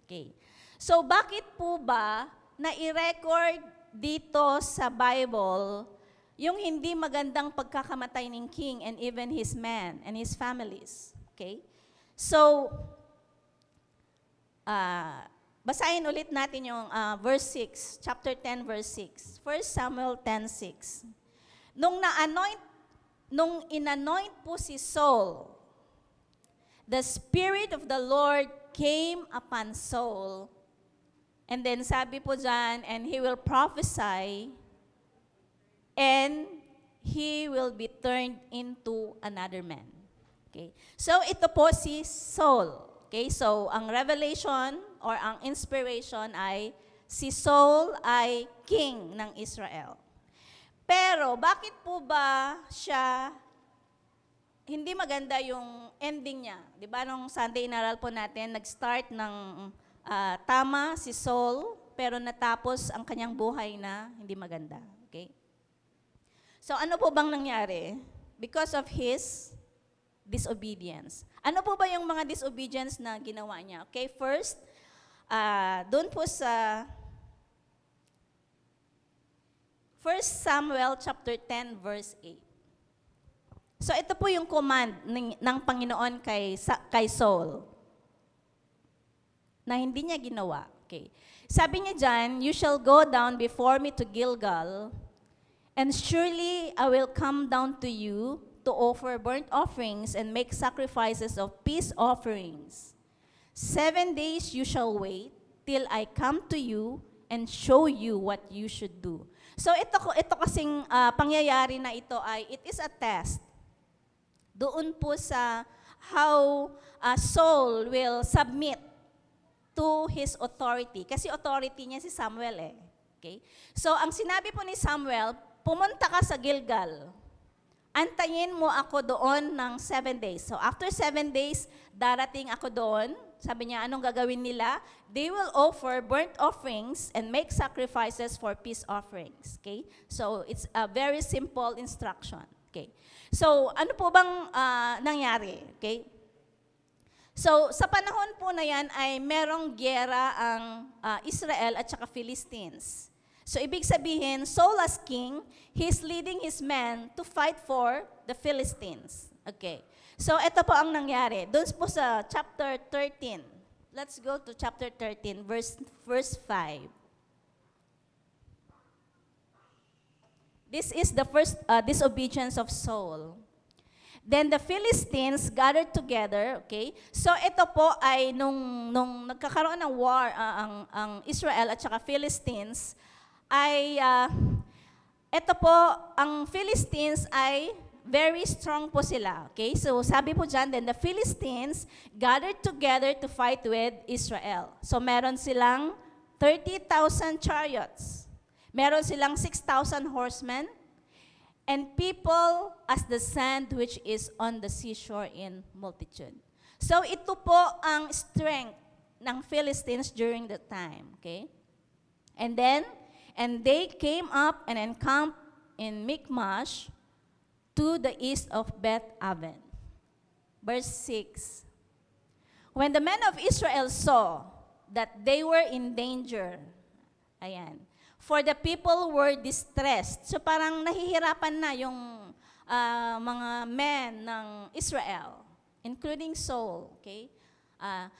Okay. So, bakit po ba na i-record dito sa Bible yung hindi magandang pagkakamatay ng king and even his men and his families? Okay? So, basahin ulit natin yung verse 6, chapter 10, verse 6. 1 Samuel 10:6. Nung in-anoint po si Saul, the Spirit of the Lord came upon Saul. And then sabi po dyan, and he will prophesy, and he will be turned into another man. Okay. So ito po si Saul. Okay, so ang revelation or ang inspiration ay si Saul ay king ng Israel. Pero bakit po ba siya hindi maganda yung ending niya? 'Di ba nung Sunday inaral po natin, nag-start ng tama si Saul, pero natapos ang kanyang buhay na hindi maganda. Okay? So ano po bang nangyari? Because of his disobedience. Ano po ba yung mga disobedience na ginawa niya? Okay, first, doon po sa 1 Samuel chapter 10 verse 8. So ito po yung command ng Panginoon kay Saul na hindi niya ginawa. Okay. Sabi niya dyan, "You shall go down before me to Gilgal, and surely I will come down to you to offer burnt offerings and make sacrifices of peace offerings. 7 days you shall wait till I come to you and show you what you should do." So ito kasing pangyayari na ito ay, it is a test. Doon po sa how Saul will submit to his authority. Kasi authority niya si Samuel eh. Okay? So ang sinabi po ni Samuel, pumunta ka sa Gilgal. Antayin mo ako doon ng 7 days. So after 7 days, darating ako doon. Sabi niya, anong gagawin nila? They will offer burnt offerings and make sacrifices for peace offerings. Okay? So it's a very simple instruction. Okay? So ano po bang nangyari? Okay? So sa panahon po na yan ay merong gyera ang Israel at saka Philistines. So ibig sabihin, Saul as king, he's leading his men to fight for the Philistines. Okay. So ito po ang nangyari. Doon po sa chapter 13. Let's go to chapter 13, verse 5. This is the first disobedience of Saul. Then the Philistines gathered together, okay? So ito po ay nung nagkakaroon ng war ang Israel at saka Philistines, ay ito po, ang Philistines ay very strong po sila. Okay? So sabi po dyan, then the Philistines gathered together to fight with Israel. So meron silang 30,000 chariots. Meron silang 6,000 horsemen. And people as the sand which is on the seashore in multitude. So ito po ang strength ng Philistines during the time. Okay? And they came up and encamped in Michmash to the east of Beth-aven. Verse 6. When the men of Israel saw that they were in danger, ayan, for the people were distressed. So parang nahihirapan na yung mga men ng Israel, including Saul, okay?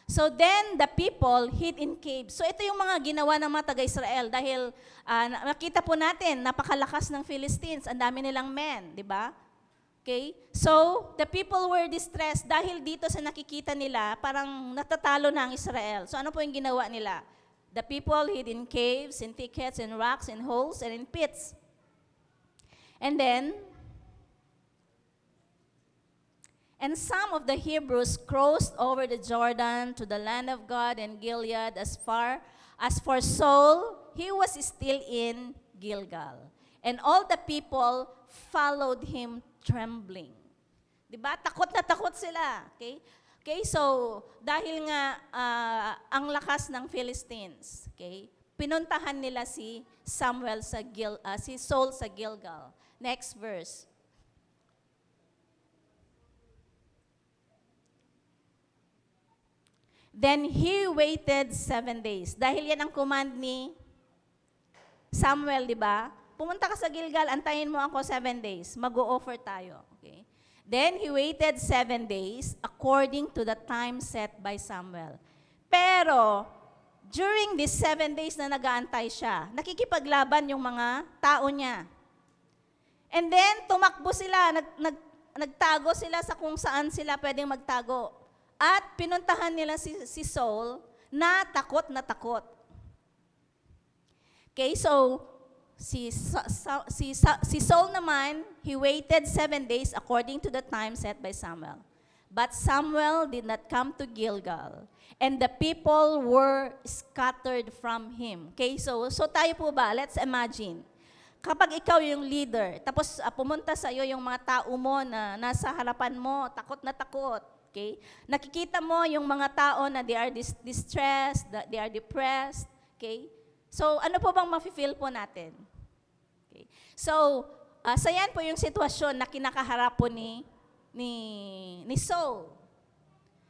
So then the people hid in caves. So ito yung mga ginawa ng mga taga-Israel dahil nakita po natin, napakalakas ng Philistines, ang dami nilang men, di ba? Okay? So the people were distressed dahil dito sa nakikita nila, parang natatalo na ang Israel. So ano po yung ginawa nila? The people hid in caves, in thickets, in rocks, in holes, and in pits. And some of the Hebrews crossed over the Jordan to the land of God and Gilead as far as for Saul, he was still in Gilgal. And all the people followed him trembling. Diba? Takot na takot sila. Okay? Okay, so dahil nga ang lakas ng Philistines, okay, pinuntahan nila si Saul sa Gilgal. Next verse. Then he waited 7 days. Dahil yan ang command ni Samuel, di ba? Pumunta ka sa Gilgal, antayin mo ako 7 days. Mag-o-offer tayo. Okay? Then he waited 7 days according to the time set by Samuel. Pero, during these 7 days na nag-aantay siya, nakikipaglaban yung mga tao niya. And then, tumakbo sila, nagtago sila sa kung saan sila pwedeng magtago. At pinuntahan nila si Saul na takot na takot. Okay, so si Saul naman, he waited 7 days according to the time set by Samuel. But Samuel did not come to Gilgal, and the people were scattered from him. Okay, so tayo po ba, let's imagine, kapag ikaw yung leader, tapos pumunta sa iyo yung mga tao mo na nasa harapan mo, takot na takot, okay? Nakikita mo yung mga tao na they are distressed, that they are depressed, okay? So, ano po bang mafe-feel po natin? Okay. So, sa yan po yung sitwasyon na kinakaharap po ni Saul.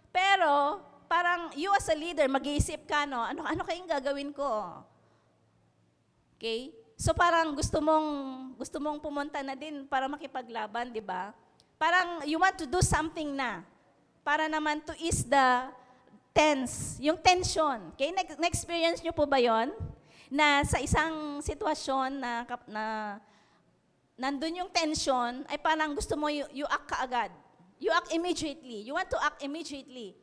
Pero, parang you as a leader, mag-iisip ka, no? Ano kayong gagawin ko? Okay? So, parang gusto mong pumunta na din para makipaglaban, di ba? Parang you want to do something na para naman to ease the tense, yung tension. Okay? Na-experience nyo po ba yon? Na sa isang sitwasyon na nandun yung tension, ay parang gusto mo you act kaagad. You act immediately. You want to act immediately.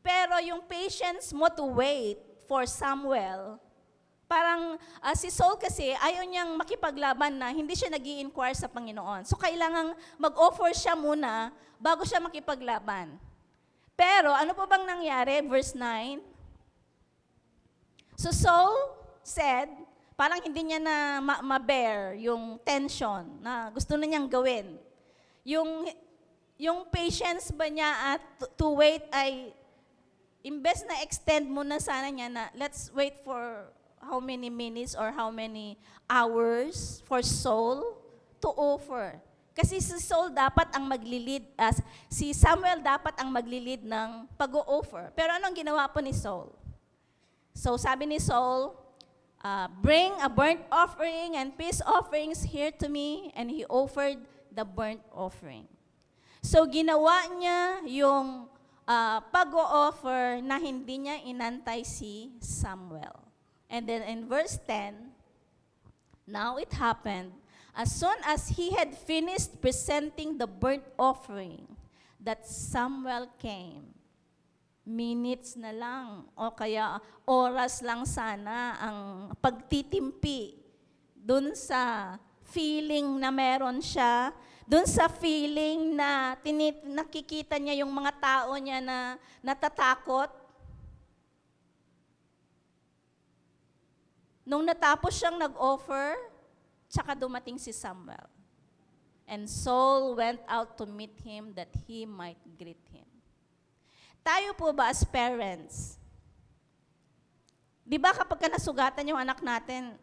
Pero yung patience mo to wait for Samuel, parang si Saul kasi ayaw niyang makipaglaban na hindi siya nag-i-inquire sa Panginoon. So kailangang mag-offer siya muna bago siya makipaglaban. Pero ano po bang nangyari? Verse 9. So Saul said, parang hindi niya na ma-bear yung tension na gusto na niyang gawin. Yung patience ba niya at to wait ay, imbes na extend muna sana niya na let's wait for how many minutes or how many hours for Saul to offer. Kasi si Saul dapat ang maglilid, si Samuel dapat ang maglilid ng pag-o-offer. Pero anong ginawa po ni Saul? So sabi ni Saul, bring a burnt offering and peace offerings here to me, and he offered the burnt offering. So ginawa niya yung pag-o-offer na hindi niya inantay si Samuel. And then in verse 10, now it happened, as soon as he had finished presenting the burnt offering, that Samuel came. Minutes na lang o kaya oras lang sana ang pagtitimpi dun sa feeling na meron siya, dun sa feeling na nakikita niya yung mga tao niya na natatakot. Nung natapos siyang nag-offer, tsaka dumating si Samuel. And Saul went out to meet him that he might greet him. Tayo po ba as parents, di ba kapag nasugatan yung anak natin,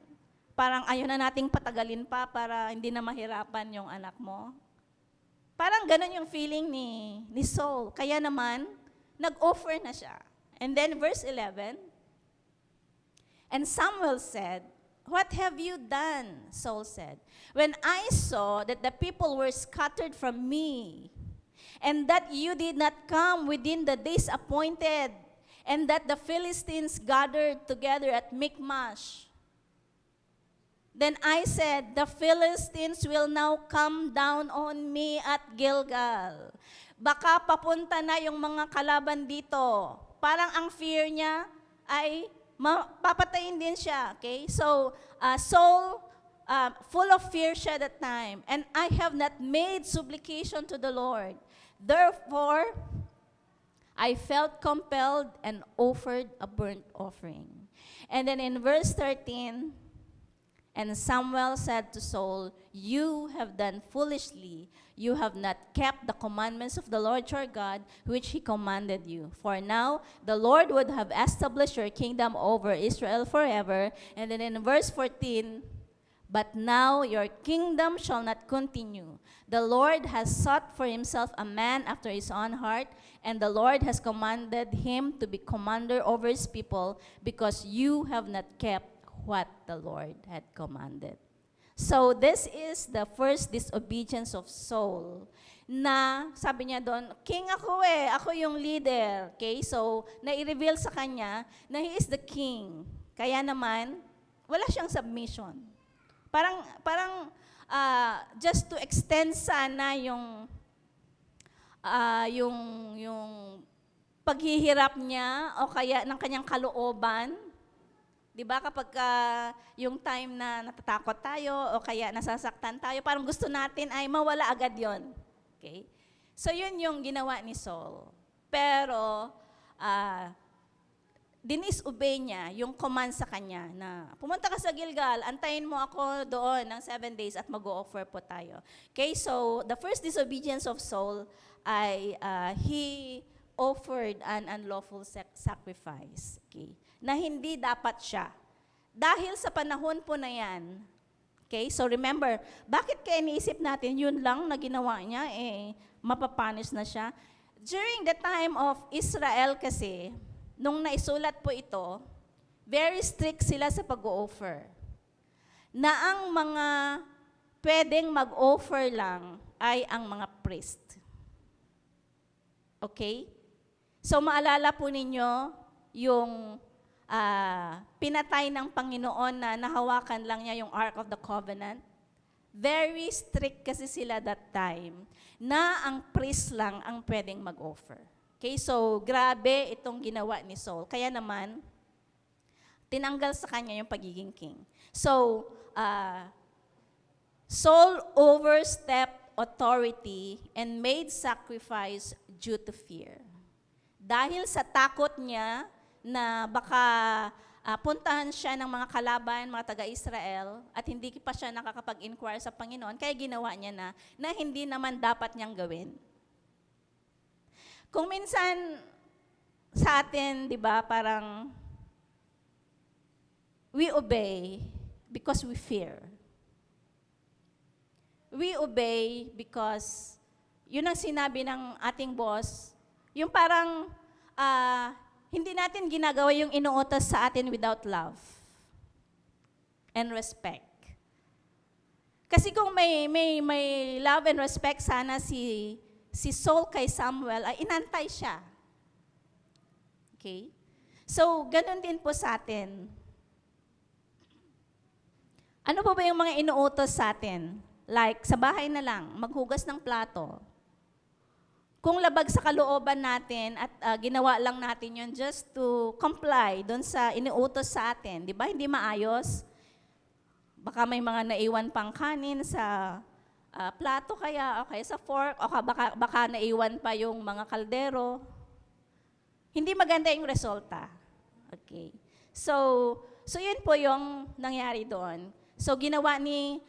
parang ayaw na nating patagalin pa para hindi na mahirapan yung anak mo? Parang ganun yung feeling ni Saul. Kaya naman, nag-offer na siya. And then verse 11, and Samuel said, "What have you done?" Saul said, "When I saw that the people were scattered from me, and that you did not come within the days appointed, and that the Philistines gathered together at Michmash. Then I said, the Philistines will now come down on me at Gilgal. Baka papunta na yung mga kalaban dito. Parang ang fear niya ay papatayin din siya. Okay? So, Saul, full of fear siya that time. And I have not made supplication to the Lord. Therefore, I felt compelled and offered a burnt offering. And then in verse 13, and Samuel said to Saul, "You have done foolishly. You have not kept the commandments of the Lord your God, which he commanded you. For now, the Lord would have established your kingdom over Israel forever." And then in verse 14, "But now your kingdom shall not continue. The Lord has sought for himself a man after his own heart, and the Lord has commanded him to be commander over his people, because you have not kept what the Lord had commanded." So this is the first disobedience of Saul. Na sabi niya doon, king ako ako yung leader. Okay? So nai-reveal sa kanya na he is the king. Kaya naman, wala siyang submission. Parang just to extend sana yung paghihirap niya o kaya ng kanyang kalooban. 'Di ba kapag yung time na natatakot tayo o kaya nasasaktan tayo, parang gusto natin ay mawala agad 'yon. Okay? So yun yung ginawa ni Saul. Pero dinisobey niya yung command sa kanya na pumunta ka sa Gilgal, antayin mo ako doon ng 7 days at mag-o-offer po tayo. Okay, so the first disobedience of Saul ay he offered an unlawful sacrifice. Okay, na hindi dapat siya. Dahil sa panahon po na yan, okay, so remember, bakit kaya iniisip natin yun lang na ginawa niya, mapapunish na siya? During the time of Israel kasi, nung naisulat po ito, very strict sila sa pag-o-offer. Na ang mga pwedeng mag-offer lang ay ang mga priest. Okay? So maalala po ninyo yung pinatay ng Panginoon na nahawakan lang niya yung Ark of the Covenant. Very strict kasi sila that time na ang priest lang ang pwedeng mag-offer. Okay, so grabe itong ginawa ni Saul. Kaya naman, tinanggal sa kanya yung pagiging king. So, Saul overstepped authority and made sacrifice due to fear. Dahil sa takot niya na baka puntahan siya ng mga kalaban, mga taga-Israel, at hindi pa siya nakakapag-inquire sa Panginoon, kaya ginawa niya na hindi naman dapat niyang gawin. Kung minsan sa atin, di ba, parang we obey because we fear. We obey because yun ang sinabi ng ating boss, yung parang hindi natin ginagawa yung inuutos sa atin without love and respect. Kasi kung may love and respect sana si Saul kay Samuel, ay inantay siya. Okay? So, ganun din po sa atin. Ano po ba yung mga inuutos sa atin? Like, sa bahay na lang, maghugas ng plato. Kung labag sa kalooban natin at ginawa lang natin yun just to comply doon sa inuutos sa atin, di ba? Hindi maayos. Baka may mga naiwan pang kanin sa plato kaya, o kaya sa fork, o baka naiwan pa yung mga kaldero. Hindi maganda yung resulta. Okay. So yun po yung nangyari doon. So ginawa ni,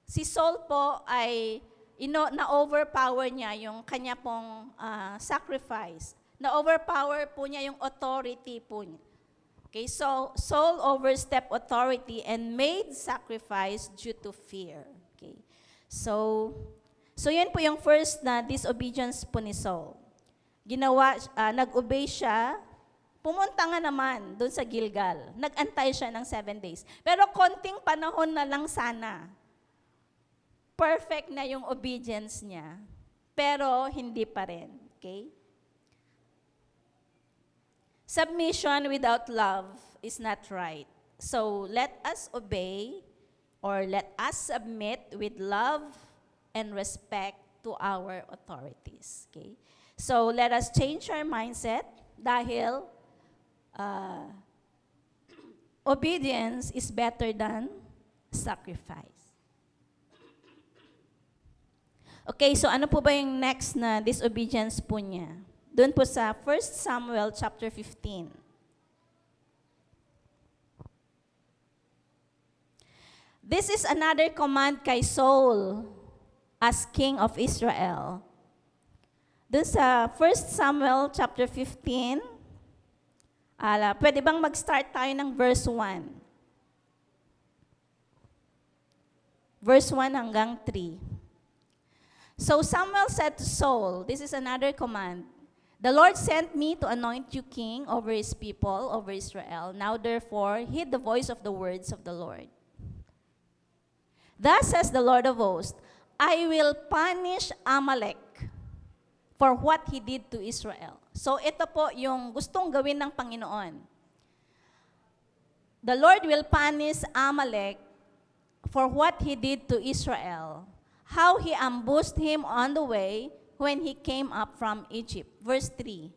si Saul po ay, na-overpower niya yung kanya pong sacrifice. Na-overpower po niya yung authority po niya. Okay, so Saul overstepped authority and made sacrifice due to fear. Okay. So yan po yung first na disobedience po ni Saul. Ginawa, nag-obey siya, pumunta nga naman doon sa Gilgal. Nag-antay siya ng 7 days. Pero konting panahon na lang sana. Perfect na yung obedience niya. Pero hindi pa rin. Okay? Submission without love is not right. So let us obey or let us submit with love and respect to our authorities. Okay? So let us change our mindset dahil obedience is better than sacrifice. Okay, so ano po ba yung next na disobedience po niya? Doon po sa 1 Samuel chapter 15. This is another command kay Saul as king of Israel. Doon sa 1 Samuel chapter 15, pwede bang mag-start tayo ng verse 1? Verse 1 hanggang 3. So Samuel said to Saul, this is another command, the Lord sent me to anoint you king over his people, over Israel. Now therefore, heed the voice of the words of the Lord. Thus says the Lord of hosts, I will punish Amalek for what he did to Israel. So ito po yung gustong gawin ng Panginoon. The Lord will punish Amalek for what he did to Israel. How he ambushed him on the way, when he came up from Egypt. Verse 3.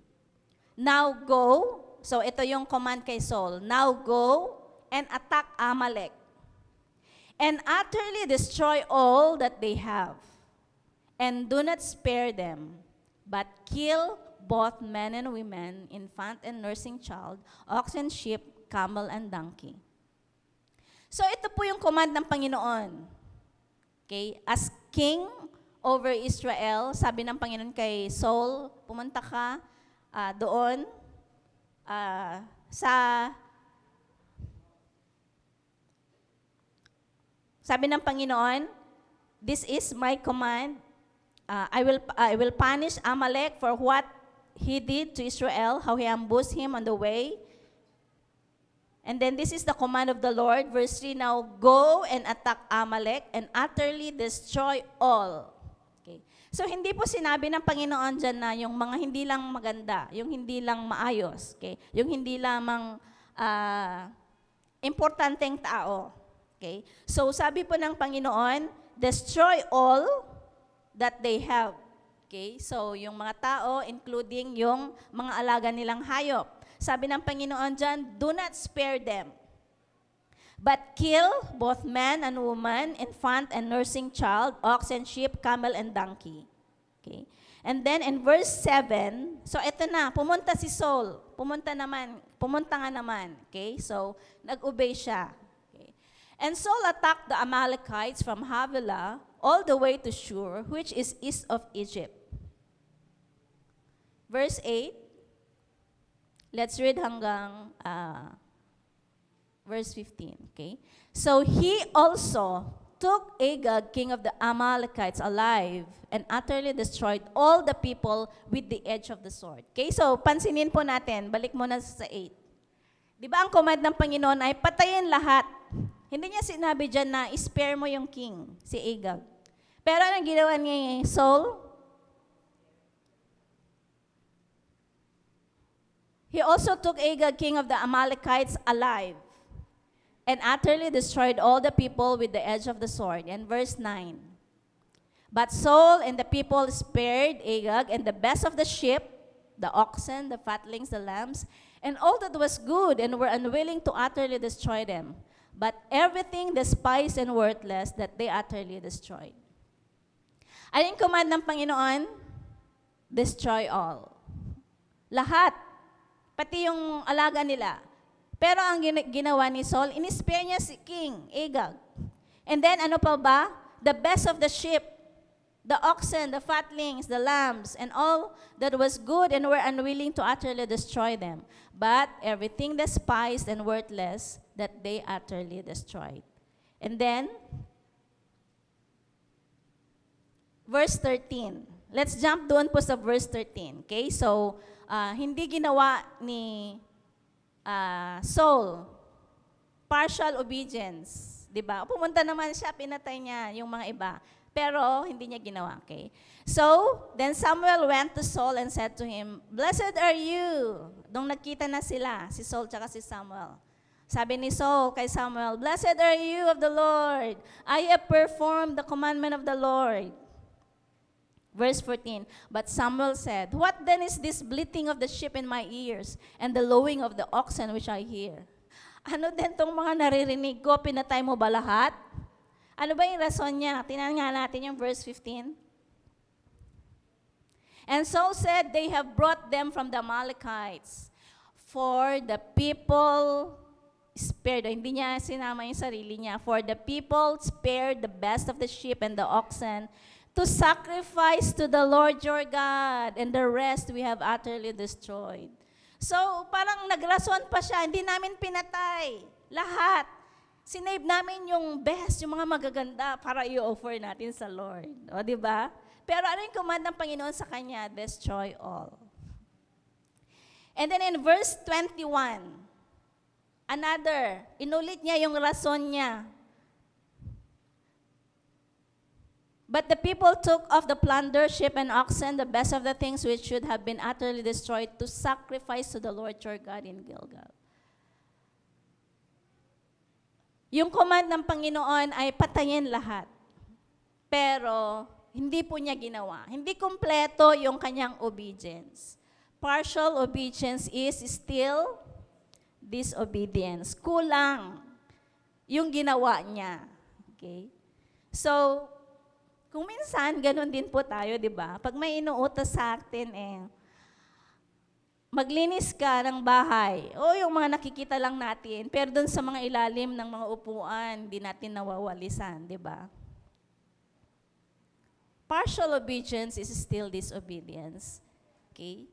Now go, so ito yung command kay Saul, now go and attack Amalek and utterly destroy all that they have. And do not spare them, but kill both men and women, infant and nursing child, oxen, sheep, camel, and donkey. So ito po yung command ng Panginoon. Okay? As king over Israel, sabi ng Panginoon kay Saul, pumunta ka doon sabi ng Panginoon, this is my command. I will punish Amalek for what he did to Israel, how he ambushed him on the way. And then this is the command of the Lord. Verse 3, now go and attack Amalek and utterly destroy all. Okay. So hindi po sinabi ng Panginoon dyan na yung mga hindi lang maganda, yung hindi lang maayos, okay? Yung hindi lamang importanteng tao. Okay? So sabi po ng Panginoon, destroy all that they have. Okay? So yung mga tao, including yung mga alaga nilang hayop. Sabi ng Panginoon dyan, do not spare them, but kill both man and woman, infant and nursing child, oxen, sheep, camel, and donkey. Okay? And then in verse 7, so eto na, pumunta si Saul. Pumunta nga naman. Okay? So, nag-obey siya. Okay? And Saul attacked the Amalekites from Havilah all the way to Shur, which is east of Egypt. Verse 8, let's read hanggang verse 15, okay? So he also took Agag, king of the Amalekites, alive and utterly destroyed all the people with the edge of the sword. Okay, so pansinin po natin, balik muna sa 8. Di ba ang command ng Panginoon ay patayin lahat? Hindi niya sinabi dyan na spare mo yung king, si Agag. Pero anong ginawa ni Saul? He also took Agag, king of the Amalekites, alive and utterly destroyed all the people with the edge of the sword. And verse 9. But Saul and the people spared Agag and the best of the sheep, the oxen, the fatlings, the lambs, and all that was good, and were unwilling to utterly destroy them. But everything despised and worthless that they utterly destroyed. Ano yung command ng Panginoon? Destroy all. Lahat. Pati yung alaga nila. Pero ang ginawa ni Saul, in-spare niya si King Agag. And then ano pa ba? The best of the sheep, the oxen, the fatlings, the lambs, and all that was good, and were unwilling to utterly destroy them. But everything despised and worthless that they utterly destroyed. And then, verse 13. Let's jump doon po sa verse 13. Okay? So, hindi ginawa ni Saul partial obedience. Diba? Pumunta naman siya, pinatay niya yung mga iba. Pero, hindi niya ginawa. Okay? So, then Samuel went to Saul and said to him, "Blessed are you." Nung nagkita na sila, si Saul tsaka si Samuel. Sabi ni Saul kay Samuel, "Blessed are you of the Lord. I have performed the commandment of the Lord." Verse 14, but Samuel said, "What then is this bleating of the sheep in my ears, and the lowing of the oxen which I hear?" Ano din tong mga naririnig ko? Pinatay mo ba lahat? Ano ba yung rason niya? Tingnan nga natin yung verse 15. And Saul said, "They have brought them from the Amalekites, for the people spared." Hindi niya sinama yung sarili niya. "For the people spared the best of the sheep and the oxen, to sacrifice to the Lord your God, and the rest we have utterly destroyed." So, parang nagrason pa siya, hindi namin pinatay. Lahat. Sinave namin yung best, yung mga magaganda para i-offer natin sa Lord. O, di ba? Pero ano yung command ng Panginoon sa kanya? Destroy all. And then in verse 21, inulit niya yung rason niya. But the people took of the plunder, sheep and oxen, the best of the things which should have been utterly destroyed, to sacrifice to the Lord your God in Gilgal. Yung command ng Panginoon ay patayin lahat. Pero Hindi po niya ginawa. Hindi kumpleto yung kanyang obedience. Partial obedience is still disobedience. Kulang yung ginawa niya. Okay? So, kung minsan, ganun din po tayo, di ba? Pag may inuutos sa atin, maglinis ka ng bahay. O yung mga nakikita lang natin, pero dun sa mga ilalim ng mga upuan, di natin nawawalisan, di ba? Partial obedience is still disobedience. Okay?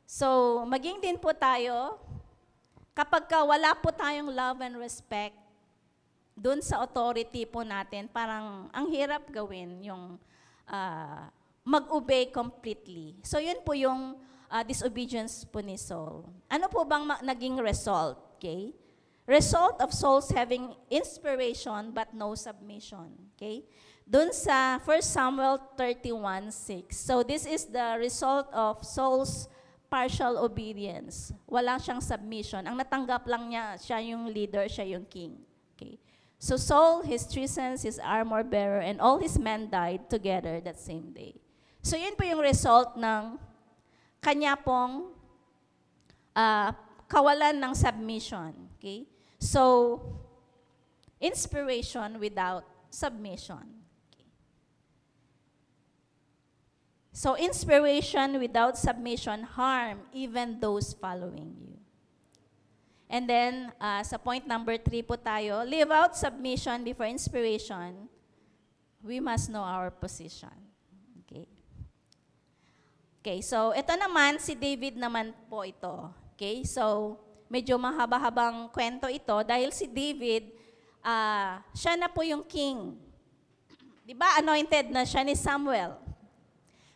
So, maging din po tayo, kapag wala po tayong love and respect, dun sa authority po natin, parang ang hirap gawin yung mag-obey completely. So, yun po yung disobedience po ni Saul. Ano po bang naging result? Okay? Result of Saul's having inspiration but no submission. Okay? Doon sa 1 Samuel 31:6. So this is the result of Saul's partial obedience. Wala siyang submission. Ang natanggap lang niya, siya yung leader, siya yung king. Okay? So Saul, his 3 sons, his armor bearer, and all his men died together that same day. So yun po yung result ng kanya pong kawalan ng submission. Okay? So, inspiration without submission. Okay. So, inspiration without submission harm even those following you. And then, sa point number 3 po tayo, live out submission before inspiration. We must know our position. Okay. Okay, so ito naman, si David naman po ito. Okay, so medyo mahaba-habang kwento ito dahil si David, siya na po yung king. Di ba, anointed na siya ni Samuel.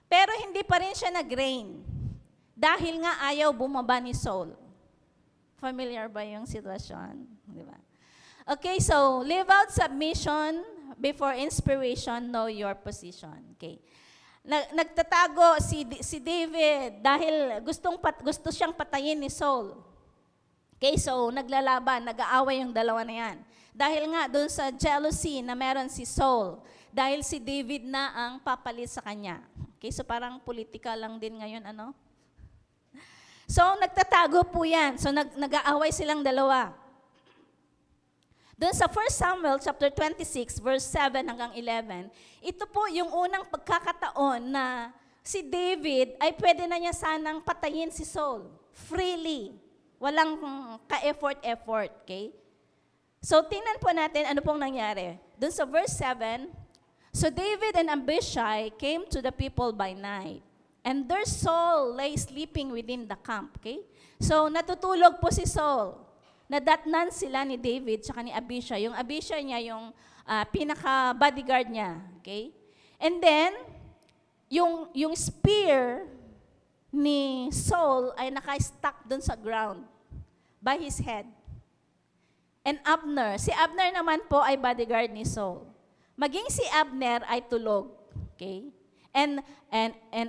Pero hindi pa rin siya nag-reign dahil nga ayaw bumaba ni Saul. Familiar ba yung sitwasyon? Di ba? Okay, so live out submission before inspiration, know your position. Okay. Nagtatago si David dahil gusto siyang patayin ni Saul. Okay, so naglalaban, nag-aaway yung dalawa na yan. Dahil nga doon sa jealousy na meron si Saul, dahil si David na ang papalit sa kanya. Okay, so parang politika lang din ngayon, ano? So nagtatago po yan. So nag-aaway silang dalawa. Doon sa 1 Samuel chapter 26, verse 7 hanggang 11, ito po yung unang pagkakataon na si David ay pwede na niya sanang patayin si Saul freely. Walang ka-effort, okay? So tingnan po natin ano pong nangyari. Doon sa verse 7, so David and Abishai came to the people by night, and their Saul lay sleeping within the camp, okay? So natutulog po si Saul. Nadatnan sila ni David tsaka ni Abishai. Yung Abishai niya, yung pinaka-bodyguard niya. Okay? And then, yung spear ni Saul ay naka-stuck dun sa ground by his head. And Abner, si Abner naman po ay bodyguard ni Saul. Maging si Abner ay tulog. Okay? And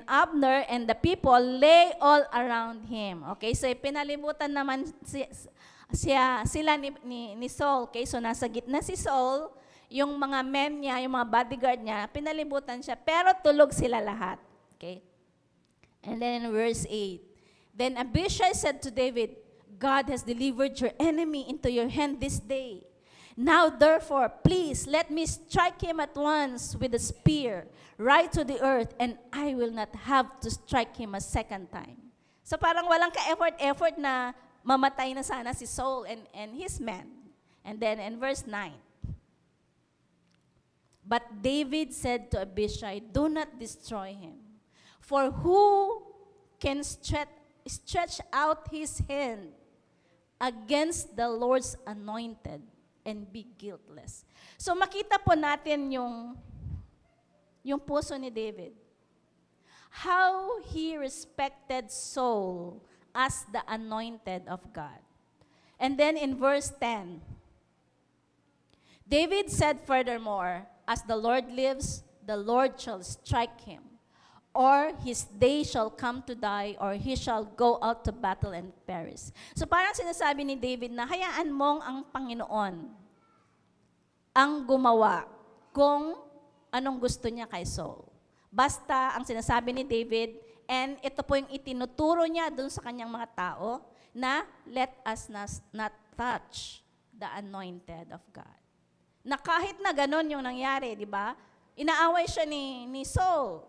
Abner and the people lay all around him. Okay? So, pinalimutan naman sila ni Saul. Okay? So, nasa gitna si Saul, yung mga men niya, yung mga bodyguard niya, pinalimutan siya, pero tulog sila lahat. Okay? And then in verse 8, then Abishai said to David, God has delivered your enemy into your hand this day. Now, therefore, please let me strike him at once with a spear, right to the earth, and I will not have to strike him a second time. So parang walang ka-effort na mamatay na sana si Saul and his men. And then in verse 9, but David said to Abishai, do not destroy him, for who can stretch out his hand against the Lord's anointed and be guiltless. So makita po natin yung puso ni David. How he respected Saul as the anointed of God. And then in verse 10, David said furthermore, as the Lord lives, the Lord shall strike him, or his day shall come to die, or he shall go out to battle and perish. So parang sinasabi ni David na hayaan mong ang Panginoon ang gumawa kung anong gusto niya kay Saul. Basta ang sinasabi ni David, and ito po yung itinuturo niya dun sa kanyang mga tao, na let us not touch the anointed of God. Na kahit na ganun yung nangyari, di ba? Inaaway siya ni Saul.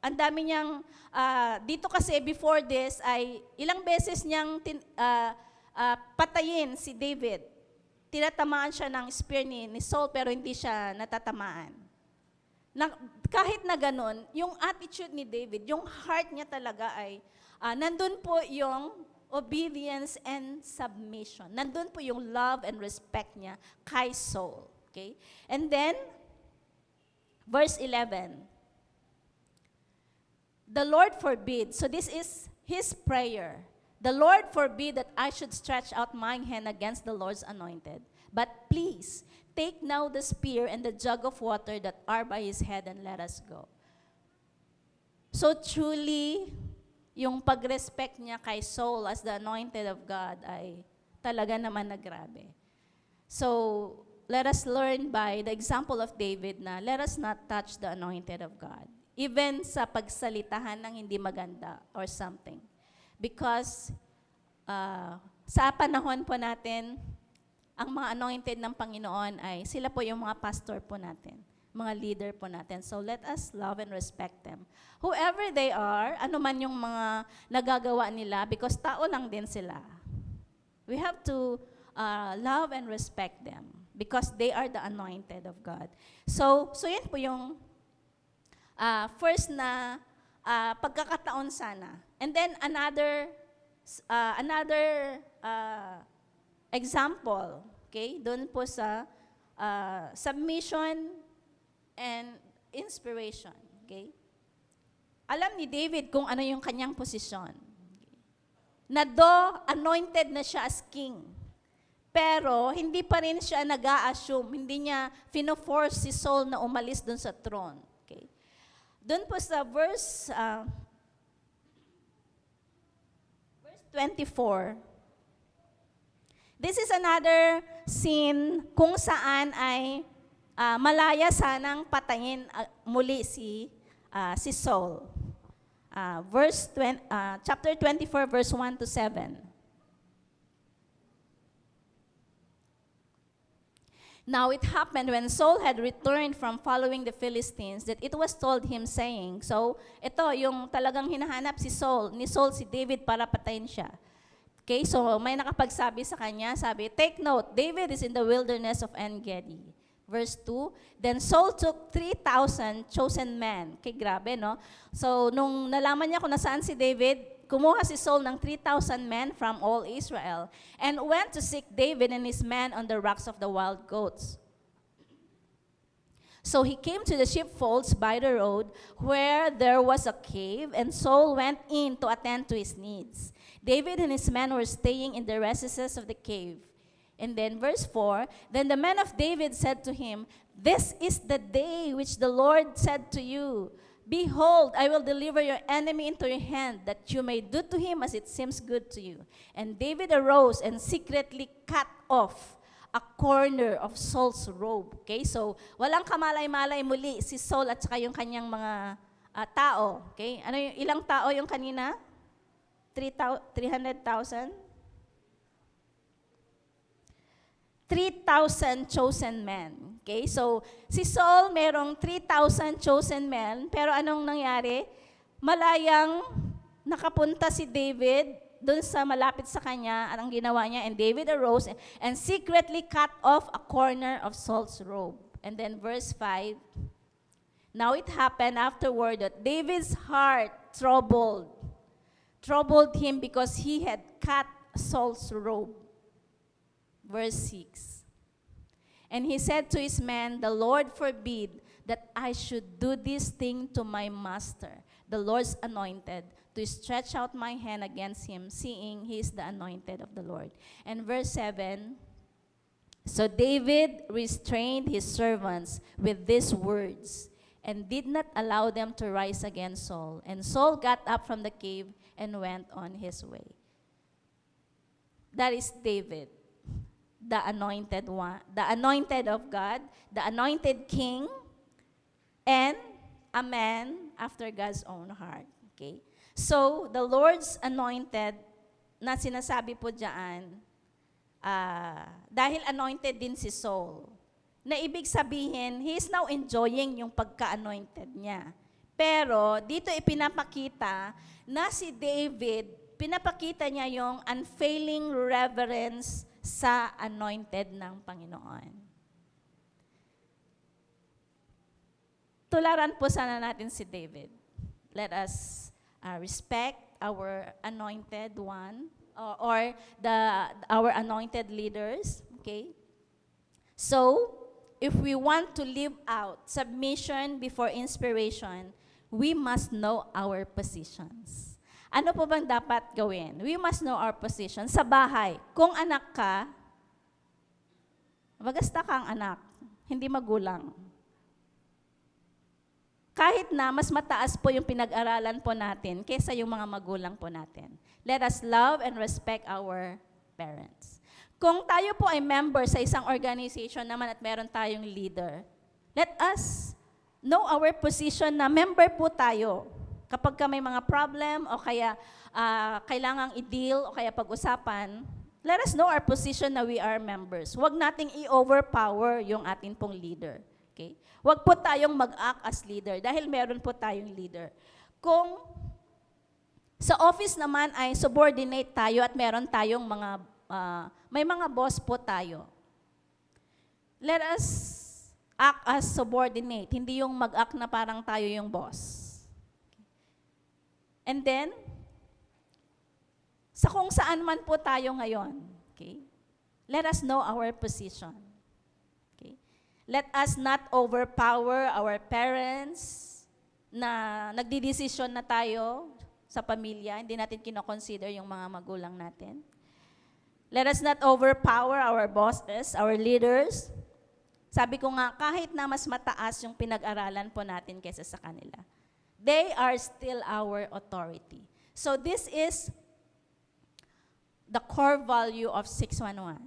Ang dami niyang, dito kasi before this, ay ilang beses niyang patayin si David. Tinatamaan siya ng spear ni Saul, pero hindi siya natatamaan. Kahit na ganun, yung attitude ni David, yung heart niya talaga ay, nandun po yung obedience and submission. Nandun po yung love and respect niya kay Saul. Okay? And then, verse 11, the Lord forbid, so this is his prayer, the Lord forbid that I should stretch out my hand against the Lord's anointed. But please, take now the spear and the jug of water that are by his head and let us go. So truly, yung pag-respect niya kay Saul as the anointed of God ay talaga naman na grabe. So, let us learn by the example of David na let us not touch the anointed of God. Even sa pagsalitahan ng hindi maganda or something. Because sa panahon po natin, ang mga anointed ng Panginoon ay sila po yung mga pastor po natin, mga leader po natin. So let us love and respect them. Whoever they are, ano man yung mga nagagawa nila, because tao lang din sila. We have to love and respect them because they are the anointed of God. So yan po yung first na pagkakataon sana. And then another example, okay? Doon po sa submission and inspiration, okay? Alam ni David kung ano yung kanyang posisyon. Anointed na siya as king. Pero hindi pa rin siya nag-a-assume, hindi niya fino-force si Saul na umalis doon sa throne. Okay? Doon po sa verse 24, this is another scene kung saan ay malaya sanang patayin muli si Saul. Chapter 24, verse 1 to 7. Now it happened when Saul had returned from following the Philistines that it was told him saying, so ito yung talagang hinahanap ni Saul si David para patayin siya. Okay, so may nakapagsabi sa kanya, sabi, take note, David is in the wilderness of En-Gedi. Verse 2, then Saul took 3,000 chosen men. Okay, grabe, no? So nung nalaman niya kung nasaan si David, kumuha si Saul ng 3,000 men from all Israel and went to seek David and his men on the rocks of the wild goats. So he came to the sheepfolds by the road where there was a cave, and Saul went in to attend to his needs. David and his men were staying in the recesses of the cave. And then verse 4, then the men of David said to him, this is the day which the Lord said to you, behold, I will deliver your enemy into your hand, that you may do to him as it seems good to you. And David arose and secretly cut off a corner of Saul's robe. Okay, so walang kamalay-malay muli si Saul at saka yung kanyang mga tao. Okay, ano yung ilang tao yung kanina? 300,000? 3,000 chosen men. Okay, so si Saul merong 3,000 chosen men, pero anong nangyari? Malayang nakapunta si David doon sa malapit sa kanya, at ang ginawa niya, and David arose and secretly cut off a corner of Saul's robe. And then verse 5, now it happened afterward that David's heart troubled him because he had cut Saul's robe. Verse 6, and he said to his men, the Lord forbid that I should do this thing to my master, the Lord's anointed, to stretch out my hand against him, seeing he is the anointed of the Lord. And verse 7, so David restrained his servants with these words, and did not allow them to rise against Saul. And Saul got up from the cave and went on his way. That is David, the anointed one, the anointed of God, the anointed king, and a man, after God's own heart. Okay? So, the Lord's anointed na sinasabi po diyan, dahil anointed din si Saul, na ibig sabihin, he is now enjoying yung pagka-anointed niya. Pero dito ipinapakita na si David, pinapakita niya yung unfailing reverence sa anointed ng Panginoon. Tularan po sana natin si David. Let us respect our anointed one or our anointed leaders. Okay? So, if we want to live out submission before inspiration, we must know our positions. Ano po bang dapat gawin? We must know our position. Sa bahay, kung anak ka, magasta kang anak, hindi magulang. Kahit na mas mataas po yung pinag-aralan po natin kaysa yung mga magulang po natin. Let us love and respect our parents. Kung tayo po ay member sa isang organization naman at meron tayong leader, let us know our position na member po tayo. Kapag ka may mga problem o kaya kailangang i-deal o kaya pag-usapan, let us know our position na we are members. Huwag nating i-overpower yung atin pong leader. Okay? Huwag po tayong mag-act as leader dahil meron po tayong leader. Kung sa office naman ay subordinate tayo at meron tayong may mga boss po tayo. Let us act as subordinate, hindi yung mag-act na parang tayo yung boss. And then, sa kung saan man po tayo ngayon, okay, let us know our position. Okay? Let us not overpower our parents na nagdidesisyon na tayo sa pamilya, hindi natin kinoconsider yung mga magulang natin. Let us not overpower our bosses, our leaders. Sabi ko nga, kahit na mas mataas yung pinag-aralan po natin kaysa sa kanila, they are still our authority. So this is the core value of 611.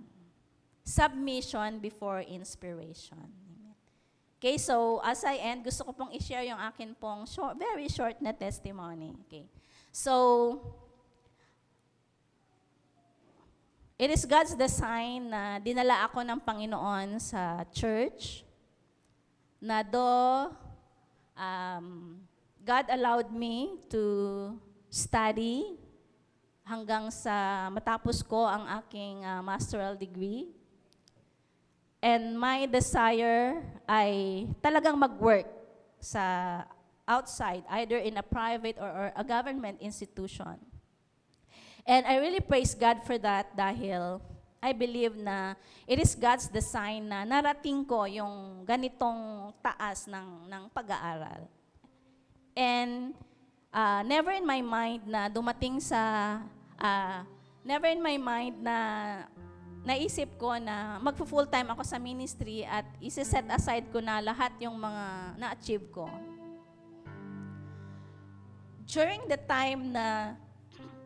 Submission before inspiration. Okay, so as I end, gusto ko pong i-share yung akin pong very short na testimony. Okay. So, it is God's design na dinala ako ng Panginoon sa church na God allowed me to study hanggang sa matapos ko ang aking masteral degree. And my desire ay talagang mag-work sa outside, either in a private or a government institution. And I really praise God for that dahil I believe na it is God's design na narating ko yung ganitong taas ng pag-aaral. And never in my mind na naisip ko na magpo-full time ako sa ministry at isi-set aside ko na lahat yung mga na-achieve ko. During the time na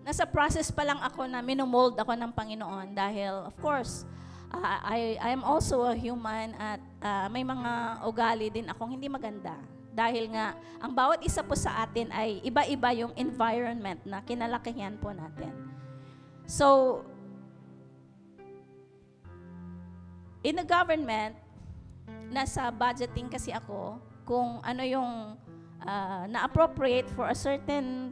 nasa process pa lang ako na minomold ako ng Panginoon dahil, of course, I am also a human at may mga ugali din akong hindi maganda. Dahil nga, ang bawat isa po sa atin ay iba-iba yung environment na kinalakihan po natin. So, in the government, nasa budgeting kasi ako kung ano yung na-appropriate for a certain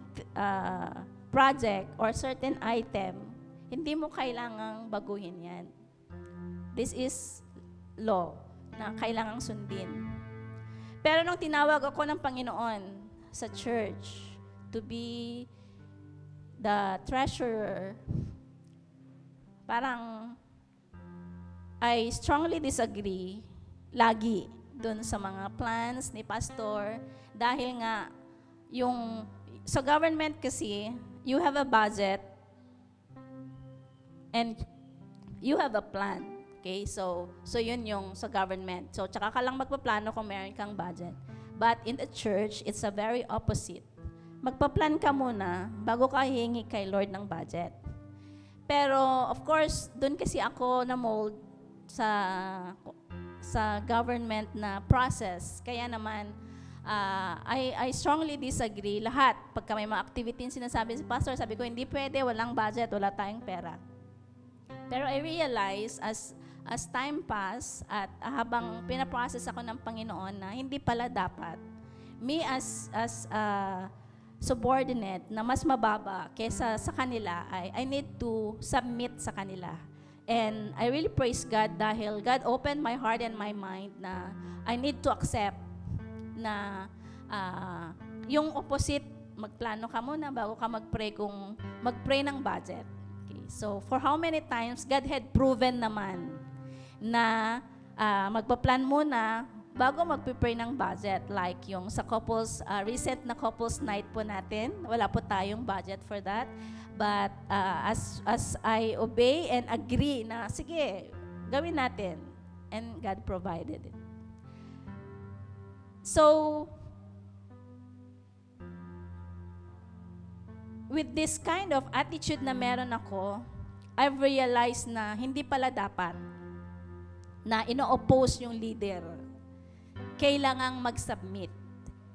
project or certain item, hindi mo kailangang baguhin yan. This is law na kailangang sundin. Pero nung tinawag ako ng Panginoon sa church to be the treasurer, parang I strongly disagree lagi dun sa mga plans ni pastor dahil nga yung sa government kasi you have a budget and you have a plan. Okay? So yun yung sa government. So tsaka ka lang magpaplano kung meron kang budget. But in the church, it's a very opposite. Magpa-plan ka muna bago ka hihingi kay Lord ng budget. Pero of course, dun kasi ako na mold sa government na process. Kaya naman, I strongly disagree. Lahat, pagka may mga activity sinasabi si pastor, sabi ko, hindi pwede, walang budget, wala tayong pera. Pero I realize as time pass at habang pinaprocess ako ng Panginoon na hindi pala dapat, me as subordinate na mas mababa kesa sa kanila, I need to submit sa kanila. And I really praise God dahil God opened my heart and my mind na I need to accept na yung opposite, magplano ka muna bago ka mag-pray ng budget. Okay. So, for how many times God had proven naman na magpa-plan muna bago mag-pray ng budget. Like yung sa couples, recent na couples night po natin, wala po tayong budget for that. But as I obey and agree na, sige, gawin natin. And God provided it. So, with this kind of attitude na meron ako, I've realized na hindi pala dapat na ino-oppose yung leader. Kailangang mag-submit.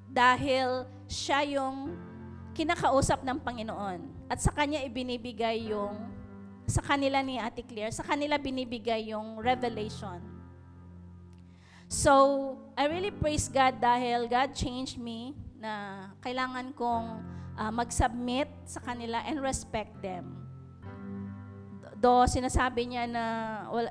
Dahil siya yung kinakausap ng Panginoon. At sa kanya ibinibigay yung, sa kanila ni Ate Claire, sa kanila binibigay yung revelation. So, I really praise God dahil God changed me na kailangan kong mag-submit sa kanila and respect them. Though sinasabi niya na